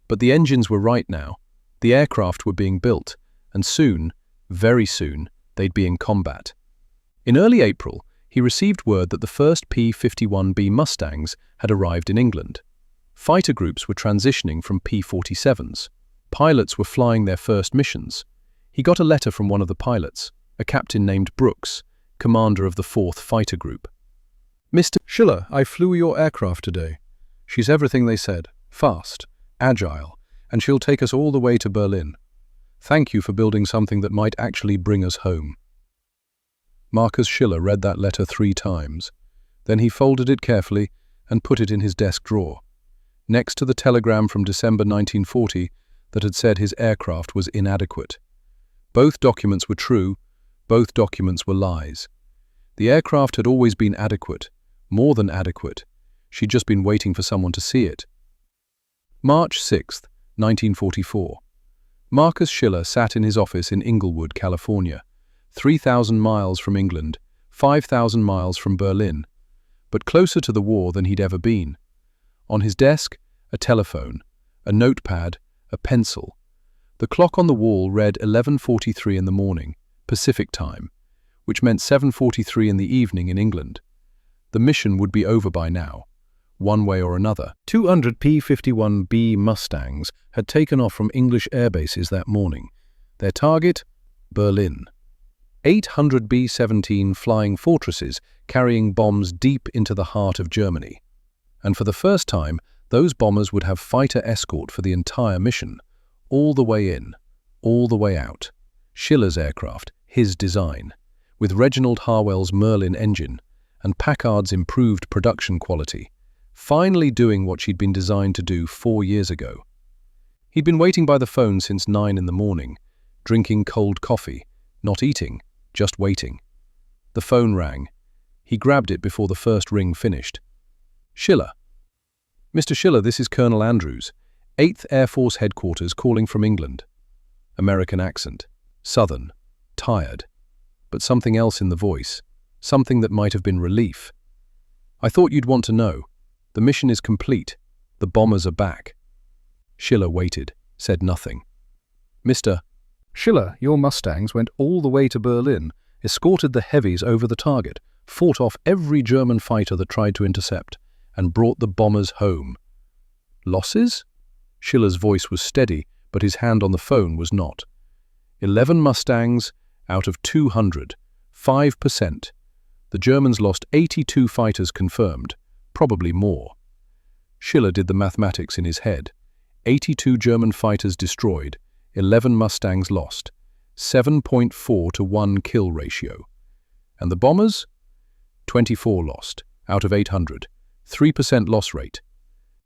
But the engines were right now. The aircraft were being built, and soon, very soon, they'd be in combat. In early April, he received word that the first P-51B Mustangs had arrived in England. Fighter groups were transitioning from P-47s. Pilots were flying their first missions. He got a letter from one of the pilots, a captain named Brooks, commander of the 4th Fighter Group. "Mr. Schiller, I flew your aircraft today. She's everything they said, fast, agile, and she'll take us all the way to Berlin. Thank you for building something that might actually bring us home." Marcus Schiller read that letter 3 times. Then he folded it carefully and put it in his desk drawer, next to the telegram from December 1940 that had said his aircraft was inadequate. Both documents were true, both documents were lies. The aircraft had always been adequate, more than adequate. She'd just been waiting for someone to see it. March 6, 1944. Marcus Schiller sat in his office in Inglewood, California, 3,000 miles from England, 5,000 miles from Berlin, but closer to the war than he'd ever been. On his desk, a telephone, a notepad, a pencil. The clock on the wall read 11:43 in the morning, Pacific time, which meant 7:43 in the evening in England. The mission would be over by now, one way or another. 200 P-51B Mustangs had taken off from English airbases that morning. Their target? Berlin. 800 B-17 flying fortresses carrying bombs deep into the heart of Germany. And for the first time, those bombers would have fighter escort for the entire mission, all the way in, all the way out. Schiller's aircraft, his design, with Reginald Harwell's Merlin engine and Packard's improved production quality, finally doing what she'd been designed to do 4 years ago. He'd been waiting by the phone since 9 in the morning, drinking cold coffee, not eating, just waiting. The phone rang. He grabbed it before the first ring finished. "Schiller." "Mr. Schiller, this is Colonel Andrews, 8th Air Force Headquarters calling from England." American accent, southern, tired, but something else in the voice, something that might have been relief. "I thought you'd want to know. The mission is complete. The bombers are back." Schiller waited, said nothing. "Mr. Schiller, your Mustangs went all the way to Berlin, escorted the heavies over the target, fought off every German fighter that tried to intercept, and brought the bombers home." "Losses?" Schiller's voice was steady, but his hand on the phone was not. 11 Mustangs out of 200, 5%. The Germans lost 82 fighters confirmed, probably more. Schiller did the mathematics in his head. 82 German fighters destroyed, 11 Mustangs lost, 7.4 to 1 kill ratio. And the bombers? 24 lost, out of 800, 3% loss rate.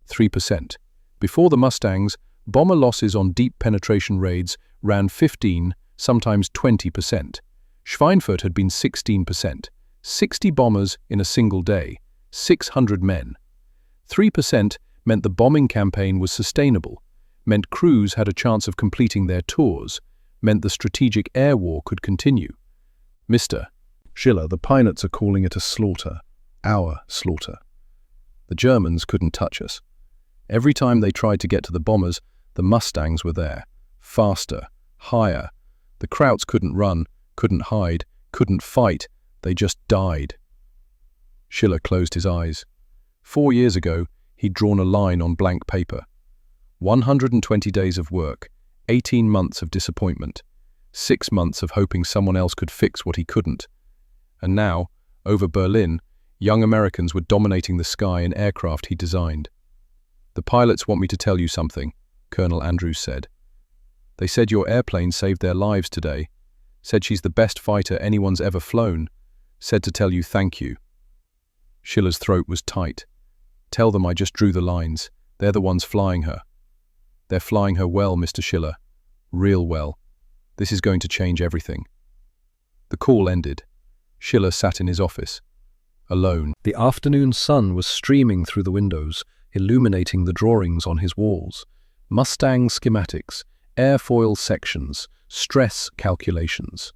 3%. Before the Mustangs, bomber losses on deep penetration raids ran 15, sometimes 20%. Schweinfurt had been 16%. 60 bombers in a single day, 600 men. 3% meant the bombing campaign was sustainable, meant crews had a chance of completing their tours, meant the strategic air war could continue. "Mr. Schiller, the pilots are calling it a slaughter, our slaughter. The Germans couldn't touch us. Every time they tried to get to the bombers, the Mustangs were there, faster, higher. The Krauts couldn't run, couldn't hide, couldn't fight, they just died." Schiller closed his eyes. 4 years ago, he'd drawn a line on blank paper. 120 days of work, 18 months of disappointment, 6 months of hoping someone else could fix what he couldn't. And now, over Berlin, young Americans were dominating the sky in aircraft he designed. "The pilots want me to tell you something," Colonel Andrews said. "They said your airplane saved their lives today, said she's the best fighter anyone's ever flown, said to tell you thank you." Schiller's throat was tight. "Tell them I just drew the lines. They're the ones flying her." "They're flying her well, Mr. Schiller. Real well. This is going to change everything." The call ended. Schiller sat in his office, alone. The afternoon sun was streaming through the windows, illuminating the drawings on his walls. Mustang schematics, airfoil sections, stress calculations.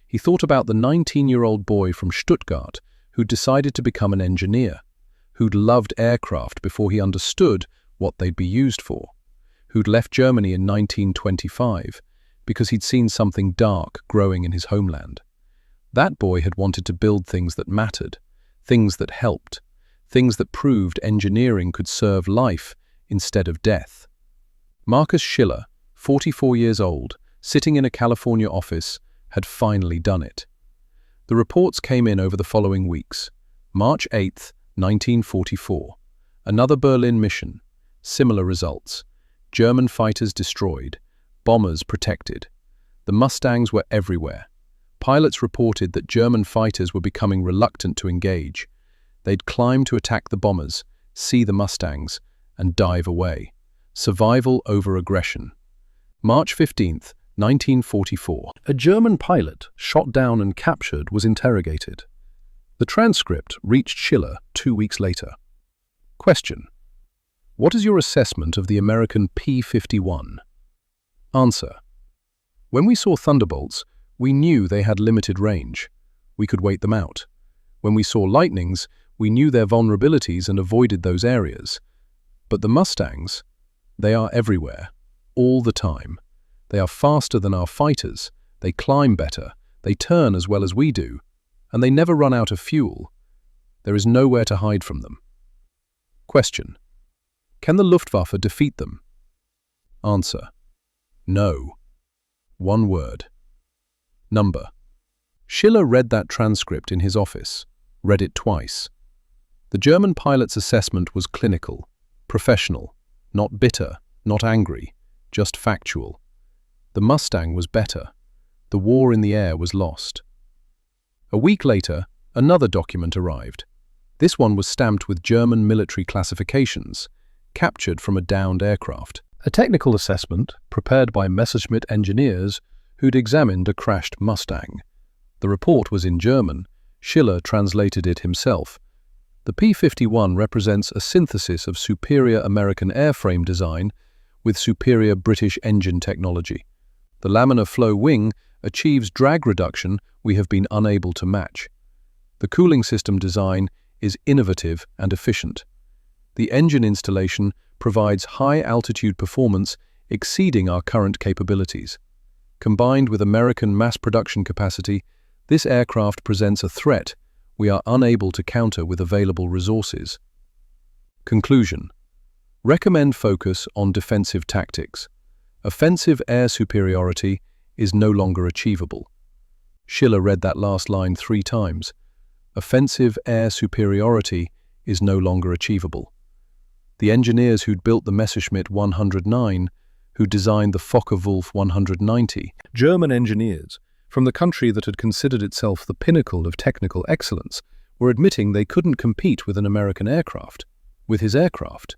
He thought about the 19-year-old boy from Stuttgart who'd decided to become an engineer, who'd loved aircraft before he understood what they'd be used for, who'd left Germany in 1925 because he'd seen something dark growing in his homeland. That boy had wanted to build things that mattered, things that helped, things that proved engineering could serve life instead of death. Marcus Schiller, 44 years old, sitting in a California office, had finally done it. The reports came in over the following weeks. March 8, 1944. Another Berlin mission. Similar results. German fighters destroyed. Bombers protected. The Mustangs were everywhere. Pilots reported that German fighters were becoming reluctant to engage. They'd climb to attack the bombers, see the Mustangs, and dive away. Survival over aggression. March 15, 1944. A German pilot, shot down and captured, was interrogated. The transcript reached Schiller 2 weeks later. Question: what is your assessment of the American P-51? Answer: when we saw Thunderbolts, we knew they had limited range. We could wait them out. When we saw Lightnings, we knew their vulnerabilities and avoided those areas. But the Mustangs, they are everywhere, all the time. They are faster than our fighters, they climb better, they turn as well as we do, and they never run out of fuel. There is nowhere to hide from them. Question: can the Luftwaffe defeat them? Answer: no. One word. Number. Schiller read that transcript in his office, read it twice. The German pilot's assessment was clinical, professional, not bitter, not angry, just factual. The Mustang was better. The war in the air was lost. A week later, another document arrived. This one was stamped with German military classifications, captured from a downed aircraft. A technical assessment prepared by Messerschmitt engineers who'd examined a crashed Mustang. The report was in German. Schiller translated it himself. The P-51 represents a synthesis of superior American airframe design with superior British engine technology. The laminar flow wing achieves drag reduction we have been unable to match. The cooling system design is innovative and efficient. The engine installation provides high-altitude performance exceeding our current capabilities. Combined with American mass production capacity, this aircraft presents a threat we are unable to counter with available resources. Conclusion. Recommend focus on defensive tactics. Offensive air superiority is no longer achievable. Schiller read that last line 3 times. Offensive air superiority is no longer achievable. The engineers who'd built the Messerschmitt 109, who designed the Focke-Wulf 190, German engineers from the country that had considered itself the pinnacle of technical excellence, were admitting they couldn't compete with an American aircraft, with his aircraft.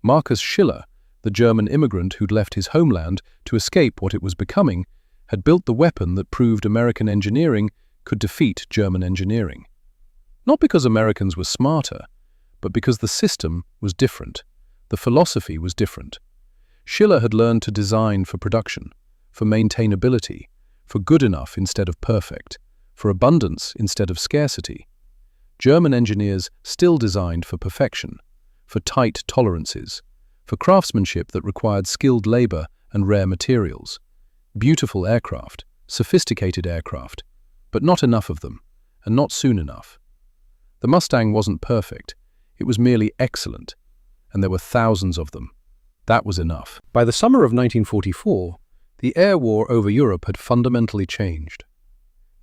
Marcus Schiller, the German immigrant who'd left his homeland to escape what it was becoming, had built the weapon that proved American engineering could defeat German engineering. Not because Americans were smarter, but because the system was different, the philosophy was different. Schiller had learned to design for production, for maintainability, for good enough instead of perfect, for abundance instead of scarcity. German engineers still designed for perfection, for tight tolerances, for craftsmanship that required skilled labor and rare materials. Beautiful aircraft, sophisticated aircraft, but not enough of them, and not soon enough. The Mustang wasn't perfect, it was merely excellent, and there were thousands of them. That was enough. By the summer of 1944, the air war over Europe had fundamentally changed.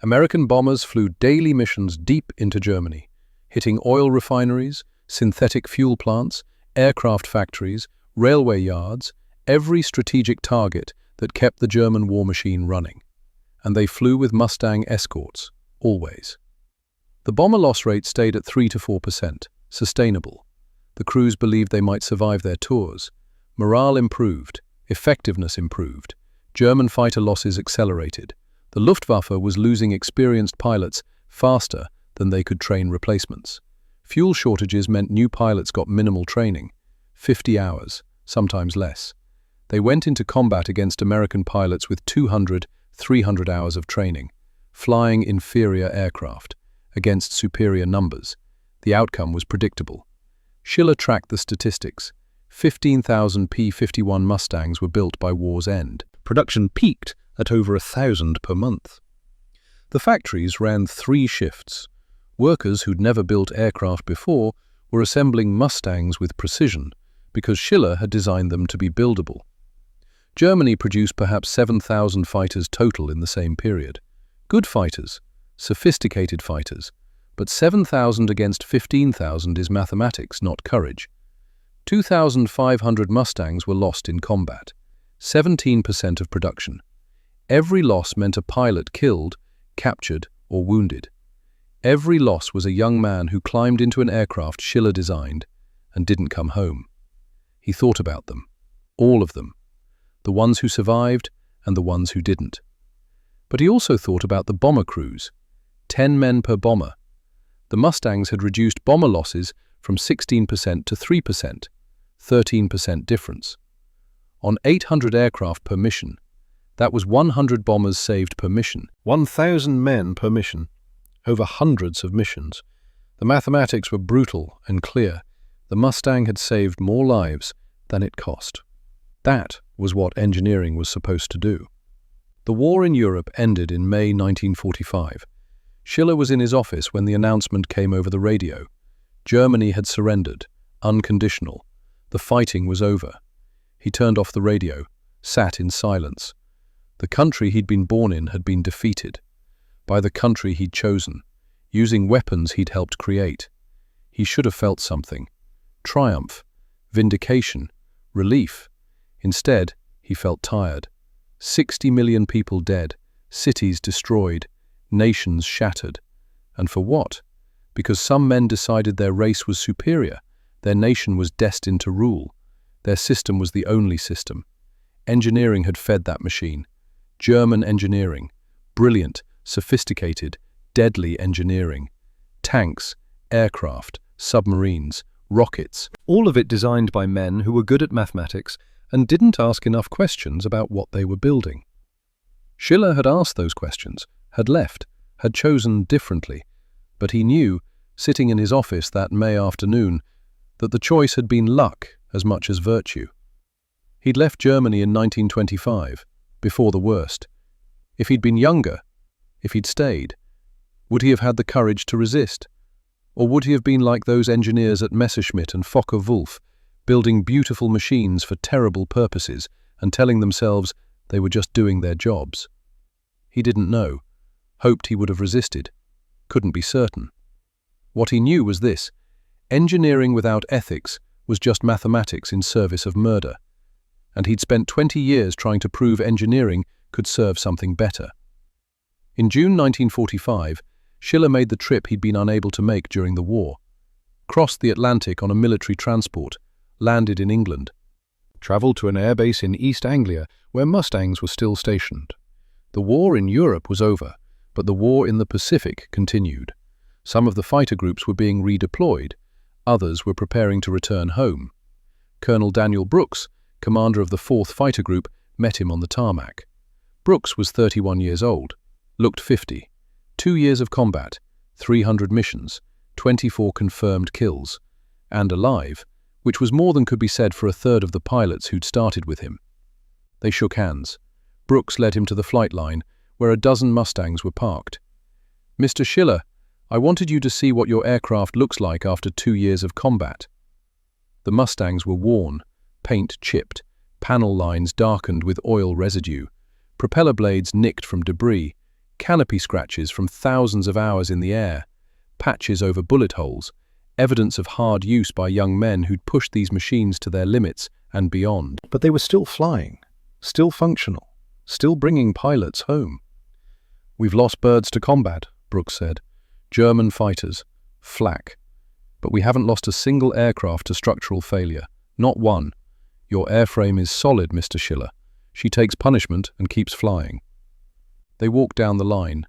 American bombers flew daily missions deep into Germany, hitting oil refineries, synthetic fuel plants, aircraft factories, railway yards, every strategic target that kept the German war machine running. And they flew with Mustang escorts, always. The bomber loss rate stayed at 3 to 4%, sustainable. The crews believed they might survive their tours. Morale improved. Effectiveness improved. German fighter losses accelerated. The Luftwaffe was losing experienced pilots faster than they could train replacements. Fuel shortages meant new pilots got minimal training, 50 hours, sometimes less. They went into combat against American pilots with 200, 300 hours of training, flying inferior aircraft against superior numbers. The outcome was predictable. Schiller tracked the statistics. 15,000 P-51 Mustangs were built by war's end. Production peaked at over 1,000 per month. The factories ran 3 shifts. Workers who'd never built aircraft before were assembling Mustangs with precision because Schiller had designed them to be buildable. Germany produced perhaps 7,000 fighters total in the same period. Good fighters, sophisticated fighters, but 7,000 against 15,000 is mathematics, not courage. 2,500 Mustangs were lost in combat, 17% of production. Every loss meant a pilot killed, captured, or wounded. Every loss was a young man who climbed into an aircraft Schiller designed and didn't come home. He thought about them, all of them, the ones who survived and the ones who didn't. But he also thought about the bomber crews, 10 men per bomber. The Mustangs had reduced bomber losses from 16% to 3%, 13% difference. On 800 aircraft per mission, that was 100 bombers saved per mission, 1,000 men per mission, over hundreds of missions. The mathematics were brutal and clear. The Mustang had saved more lives than it cost. That was what engineering was supposed to do. The war in Europe ended in May 1945. Schiller was in his office when the announcement came over the radio. Germany had surrendered, unconditional. The fighting was over. He turned off the radio, sat in silence. The country he'd been born in had been defeated. By the country he'd chosen, using weapons he'd helped create. He should have felt something. Triumph, vindication, relief. Instead, he felt tired. 60 million people dead, cities destroyed, nations shattered. And for what? Because some men decided their race was superior, their nation was destined to rule. Their system was the only system. Engineering had fed that machine. German engineering. Brilliant, sophisticated, deadly engineering. Tanks, aircraft, submarines, rockets. All of it designed by men who were good at mathematics and didn't ask enough questions about what they were building. Schiller had asked those questions, had left, had chosen differently, but he knew, sitting in his office that May afternoon, that the choice had been luck as much as virtue. He'd left Germany in 1925, before the worst. If he'd been younger, if he'd stayed, would he have had the courage to resist? Or would he have been like those engineers at Messerschmitt and Fokker-Wulf, building beautiful machines for terrible purposes and telling themselves they were just doing their jobs? He didn't know, hoped he would have resisted, couldn't be certain. What he knew was this: engineering without ethics was just mathematics in service of murder, and he'd spent 20 years trying to prove engineering could serve something better. In June 1945, Schiller made the trip he'd been unable to make during the war, crossed the Atlantic on a military transport, landed in England, travelled to an airbase in East Anglia where Mustangs were still stationed. The war in Europe was over, but the war in the Pacific continued. Some of the fighter groups were being redeployed, others were preparing to return home. Colonel Daniel Brooks, commander of the 4th Fighter Group, met him on the tarmac. Brooks was 31 years old, looked 50, 2 years of combat, 300 missions, 24 confirmed kills, and alive, which was more than could be said for a third of the pilots who'd started with him. They shook hands. Brooks led him to the flight line, where a dozen Mustangs were parked. "Mr. Schiller, I wanted you to see what your aircraft looks like after 2 years of combat." The Mustangs were worn, paint chipped, panel lines darkened with oil residue, propeller blades nicked from debris, canopy scratches from thousands of hours in the air, patches over bullet holes, evidence of hard use by young men who'd pushed these machines to their limits and beyond. But they were still flying, still functional, still bringing pilots home. "We've lost birds to combat," Brooks said. "German fighters, flak. But we haven't lost a single aircraft to structural failure, not one. "Your airframe is solid, Mr. Schiller. She takes punishment and keeps flying." They walked down the line.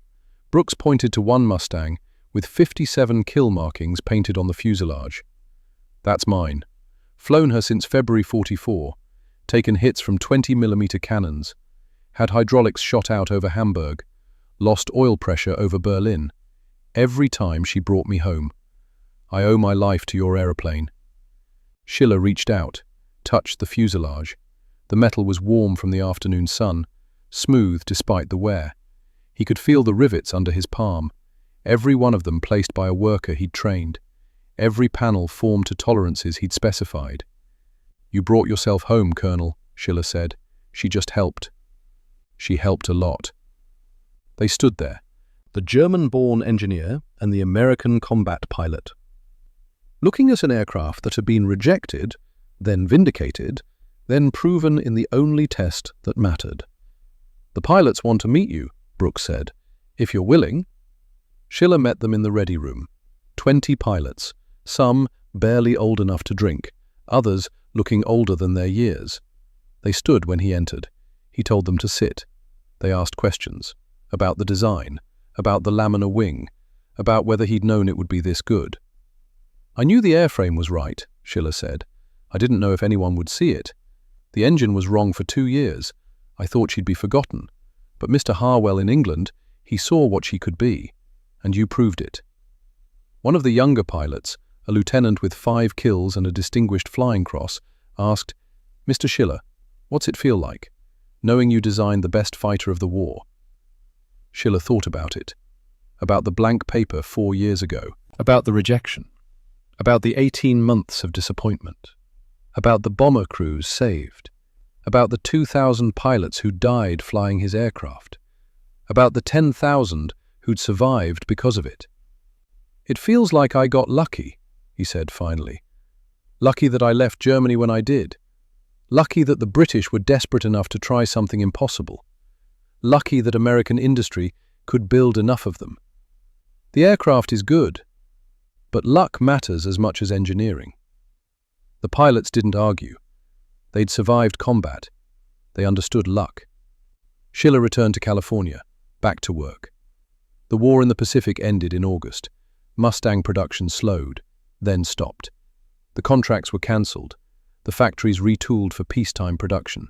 Brooks pointed to one Mustang with 57 kill markings painted on the fuselage. "That's mine. Flown her since February '44, taken hits from 20mm cannons, had hydraulics shot out over Hamburg, lost oil pressure over Berlin. Every time she brought me home. I owe my life to your aeroplane." Schiller reached out, touched the fuselage. The metal was warm from the afternoon sun, smooth despite the wear. He could feel the rivets under his palm, every one of them placed by a worker he'd trained, every panel formed to tolerances he'd specified. "You brought yourself home, Colonel," Schiller said. "She just helped." She helped a lot. They stood there, the German-born engineer and the American combat pilot, looking at an aircraft that had been rejected, then vindicated, then proven in the only test that mattered. "The pilots want to meet you," Brooks said, "if you're willing." Schiller met them in the ready room. 20 pilots, some barely old enough to drink, others looking older than their years. They stood when he entered. He told them to sit. They asked questions about the design, about the laminar wing, about whether he'd known it would be this good. "I knew the airframe was right," Schiller said. "I didn't know if anyone would see it. The engine was wrong for 2 years. I thought she'd be forgotten. But Mr. Harwell in England, he saw what she could be, and you proved it." One of the younger pilots, a lieutenant with 5 kills and a distinguished flying cross, asked, "Mr. Schiller, what's it feel like, knowing you designed the best fighter of the war?" Schiller thought about it, about the blank paper 4 years ago, about the rejection, about the 18 months of disappointment, about the bomber crews saved, about the 2,000 pilots who died flying his aircraft, about the 10,000 who'd survived because of it. "It feels like I got lucky," he said finally. "Lucky that I left Germany when I did. Lucky that the British were desperate enough to try something impossible. Lucky that American industry could build enough of them. The aircraft is good, but luck matters as much as engineering." The pilots didn't argue. They'd survived combat. They understood luck. Schiller returned to California, back to work. The war in the Pacific ended in August. Mustang production slowed, then stopped. The contracts were cancelled, the factories retooled for peacetime production.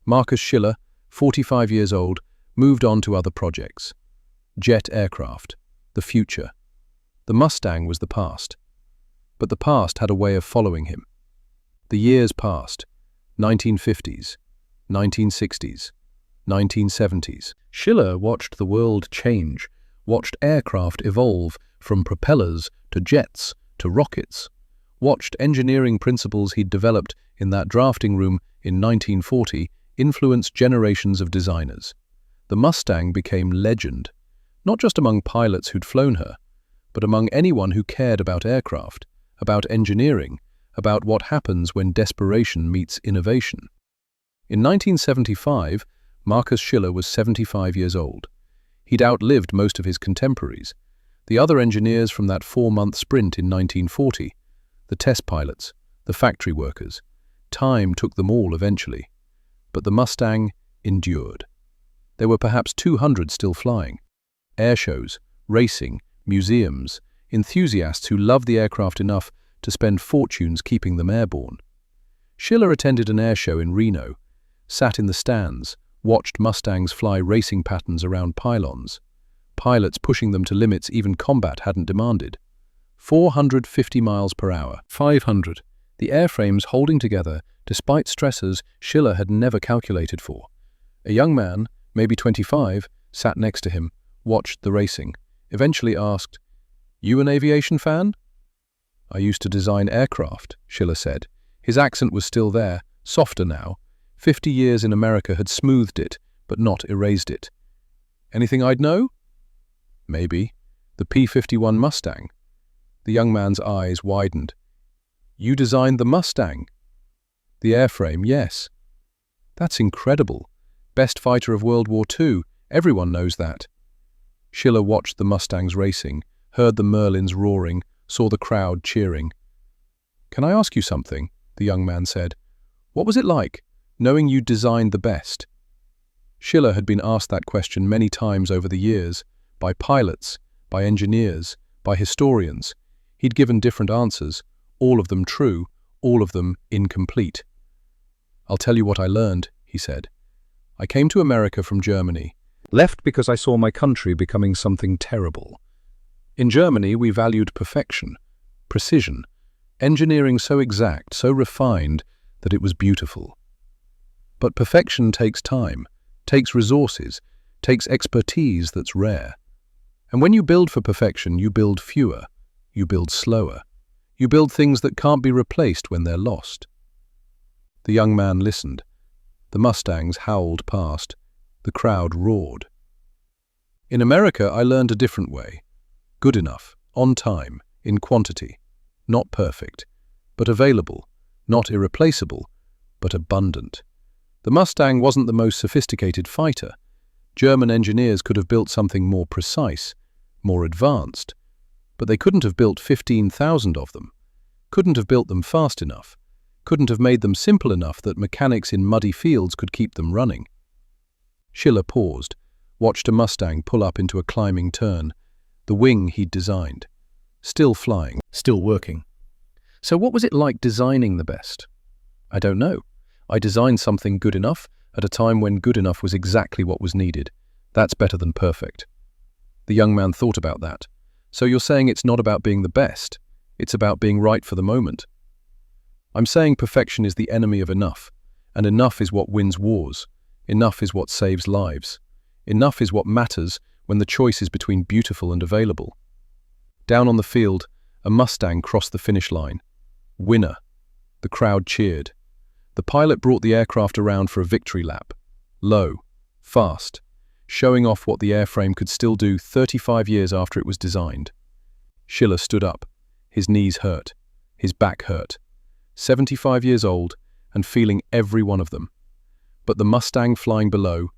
Marcus Schiller, 45 years old, moved on to other projects. Jet aircraft, the future. The Mustang was the past. But the past had a way of following him. The years passed. 1950s, 1960s, 1970s. Schiller watched the world change, watched aircraft evolve from propellers to jets to rockets, watched engineering principles he'd developed in that drafting room in 1940 influence generations of designers. The Mustang became legend, not just among pilots who'd flown her, but among anyone who cared about aircraft, about engineering, about what happens when desperation meets innovation. In 1975, Marcus Schiller was 75 years old. He'd outlived most of his contemporaries. The other engineers from that 4-month sprint in 1940, the test pilots, the factory workers. Time took them all eventually. But the Mustang endured. There were perhaps 200 still flying. Air shows, racing, museums, enthusiasts who loved the aircraft enough to spend fortunes keeping them airborne. Schiller attended an air show in Reno, sat in the stands, watched Mustangs fly racing patterns around pylons, pilots pushing them to limits even combat hadn't demanded. 450 miles per hour, 500, the airframes holding together despite stressors Schiller had never calculated for. A young man, maybe 25, sat next to him, watched the racing, eventually asked, "You an aviation fan?" "I used to design aircraft," Schiller said. His accent was still there, softer now. 50 years in America had smoothed it, but not erased it. "Anything I'd know?" "Maybe. The P-51 Mustang." The young man's eyes widened. "You designed the Mustang?" "The airframe, yes." "That's incredible. Best fighter of World War II. Everyone knows that." Schiller watched the Mustangs racing, heard the Merlins roaring, saw the crowd cheering. "Can I ask you something?" the young man said. What was it like, knowing you designed the best? Schiller had been asked that question many times over the years, by pilots, by engineers, by historians. He'd given different answers, all of them true, all of them incomplete. "I'll tell you what I learned," he said. "I came to America from Germany, left because I saw my country becoming something terrible. In Germany, we valued perfection, precision, engineering so exact, so refined, that it was beautiful. But perfection takes time, takes resources, takes expertise that's rare. And when you build for perfection, you build fewer, you build slower, you build things that can't be replaced when they're lost." The young man listened. The Mustangs howled past. The crowd roared. "In America, I learned a different way. Good enough, on time, in quantity. Not perfect, but available. Not irreplaceable, but abundant. The Mustang wasn't the most sophisticated fighter. German engineers could have built something more precise, more advanced. But they couldn't have built 15,000 of them. Couldn't have built them fast enough. Couldn't have made them simple enough that mechanics in muddy fields could keep them running." Schiller paused, watched a Mustang pull up into a climbing turn, the wing he'd designed. Still flying, still working. "So what was it like designing the best?" "I don't know. I designed something good enough at a time when good enough was exactly what was needed. That's better than perfect." The young man thought about that. "So you're saying it's not about being the best, it's about being right for the moment?" "I'm saying perfection is the enemy of enough, and enough is what wins wars. Enough is what saves lives. Enough is what matters when the choice is between beautiful and available." Down on the field, a Mustang crossed the finish line. Winner. The crowd cheered. The pilot brought the aircraft around for a victory lap. Low, fast, showing off what the airframe could still do 35 years after it was designed. Schiller stood up. His knees hurt. His back hurt. 75 years old and feeling every one of them. But the Mustang flying below,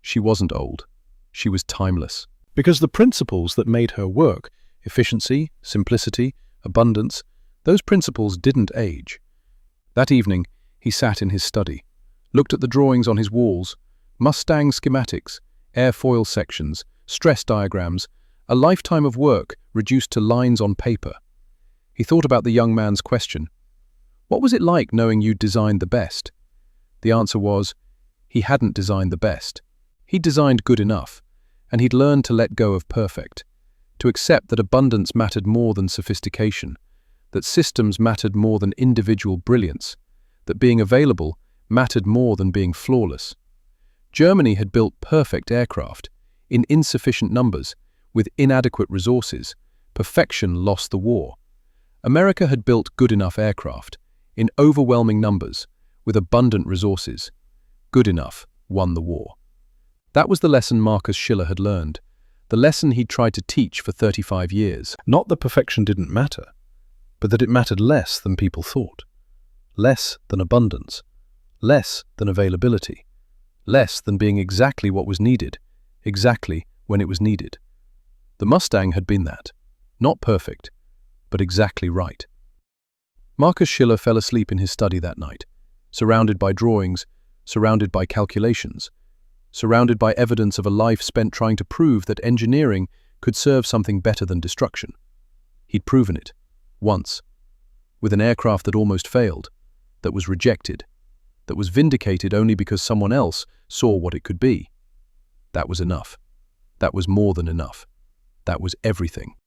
she wasn't old. She was timeless. Because the principles that made her work, efficiency, simplicity, abundance, those principles didn't age. That evening, he sat in his study, looked at the drawings on his walls, Mustang schematics, airfoil sections, stress diagrams, a lifetime of work reduced to lines on paper. He thought about the young man's question. What was it like knowing you'd designed the best? The answer was, he hadn't designed the best. He'd designed good enough, and he'd learned to let go of perfect, to accept that abundance mattered more than sophistication, that systems mattered more than individual brilliance, that being available mattered more than being flawless. Germany had built perfect aircraft, in insufficient numbers, with inadequate resources. Perfection lost the war. America had built good enough aircraft, in overwhelming numbers, with abundant resources. Good enough won the war. That was the lesson Marcus Schiller had learned, the lesson he'd tried to teach for 35 years. Not that perfection didn't matter, but that it mattered less than people thought. Less than abundance, less than availability, less than being exactly what was needed, exactly when it was needed. The Mustang had been that. Not perfect, but exactly right. Marcus Schiller fell asleep in his study that night, surrounded by drawings, surrounded by calculations, surrounded by evidence of a life spent trying to prove that engineering could serve something better than destruction. He'd proven it, once, with an aircraft that almost failed, that was rejected, that was vindicated only because someone else saw what it could be. That was enough. That was more than enough. That was everything.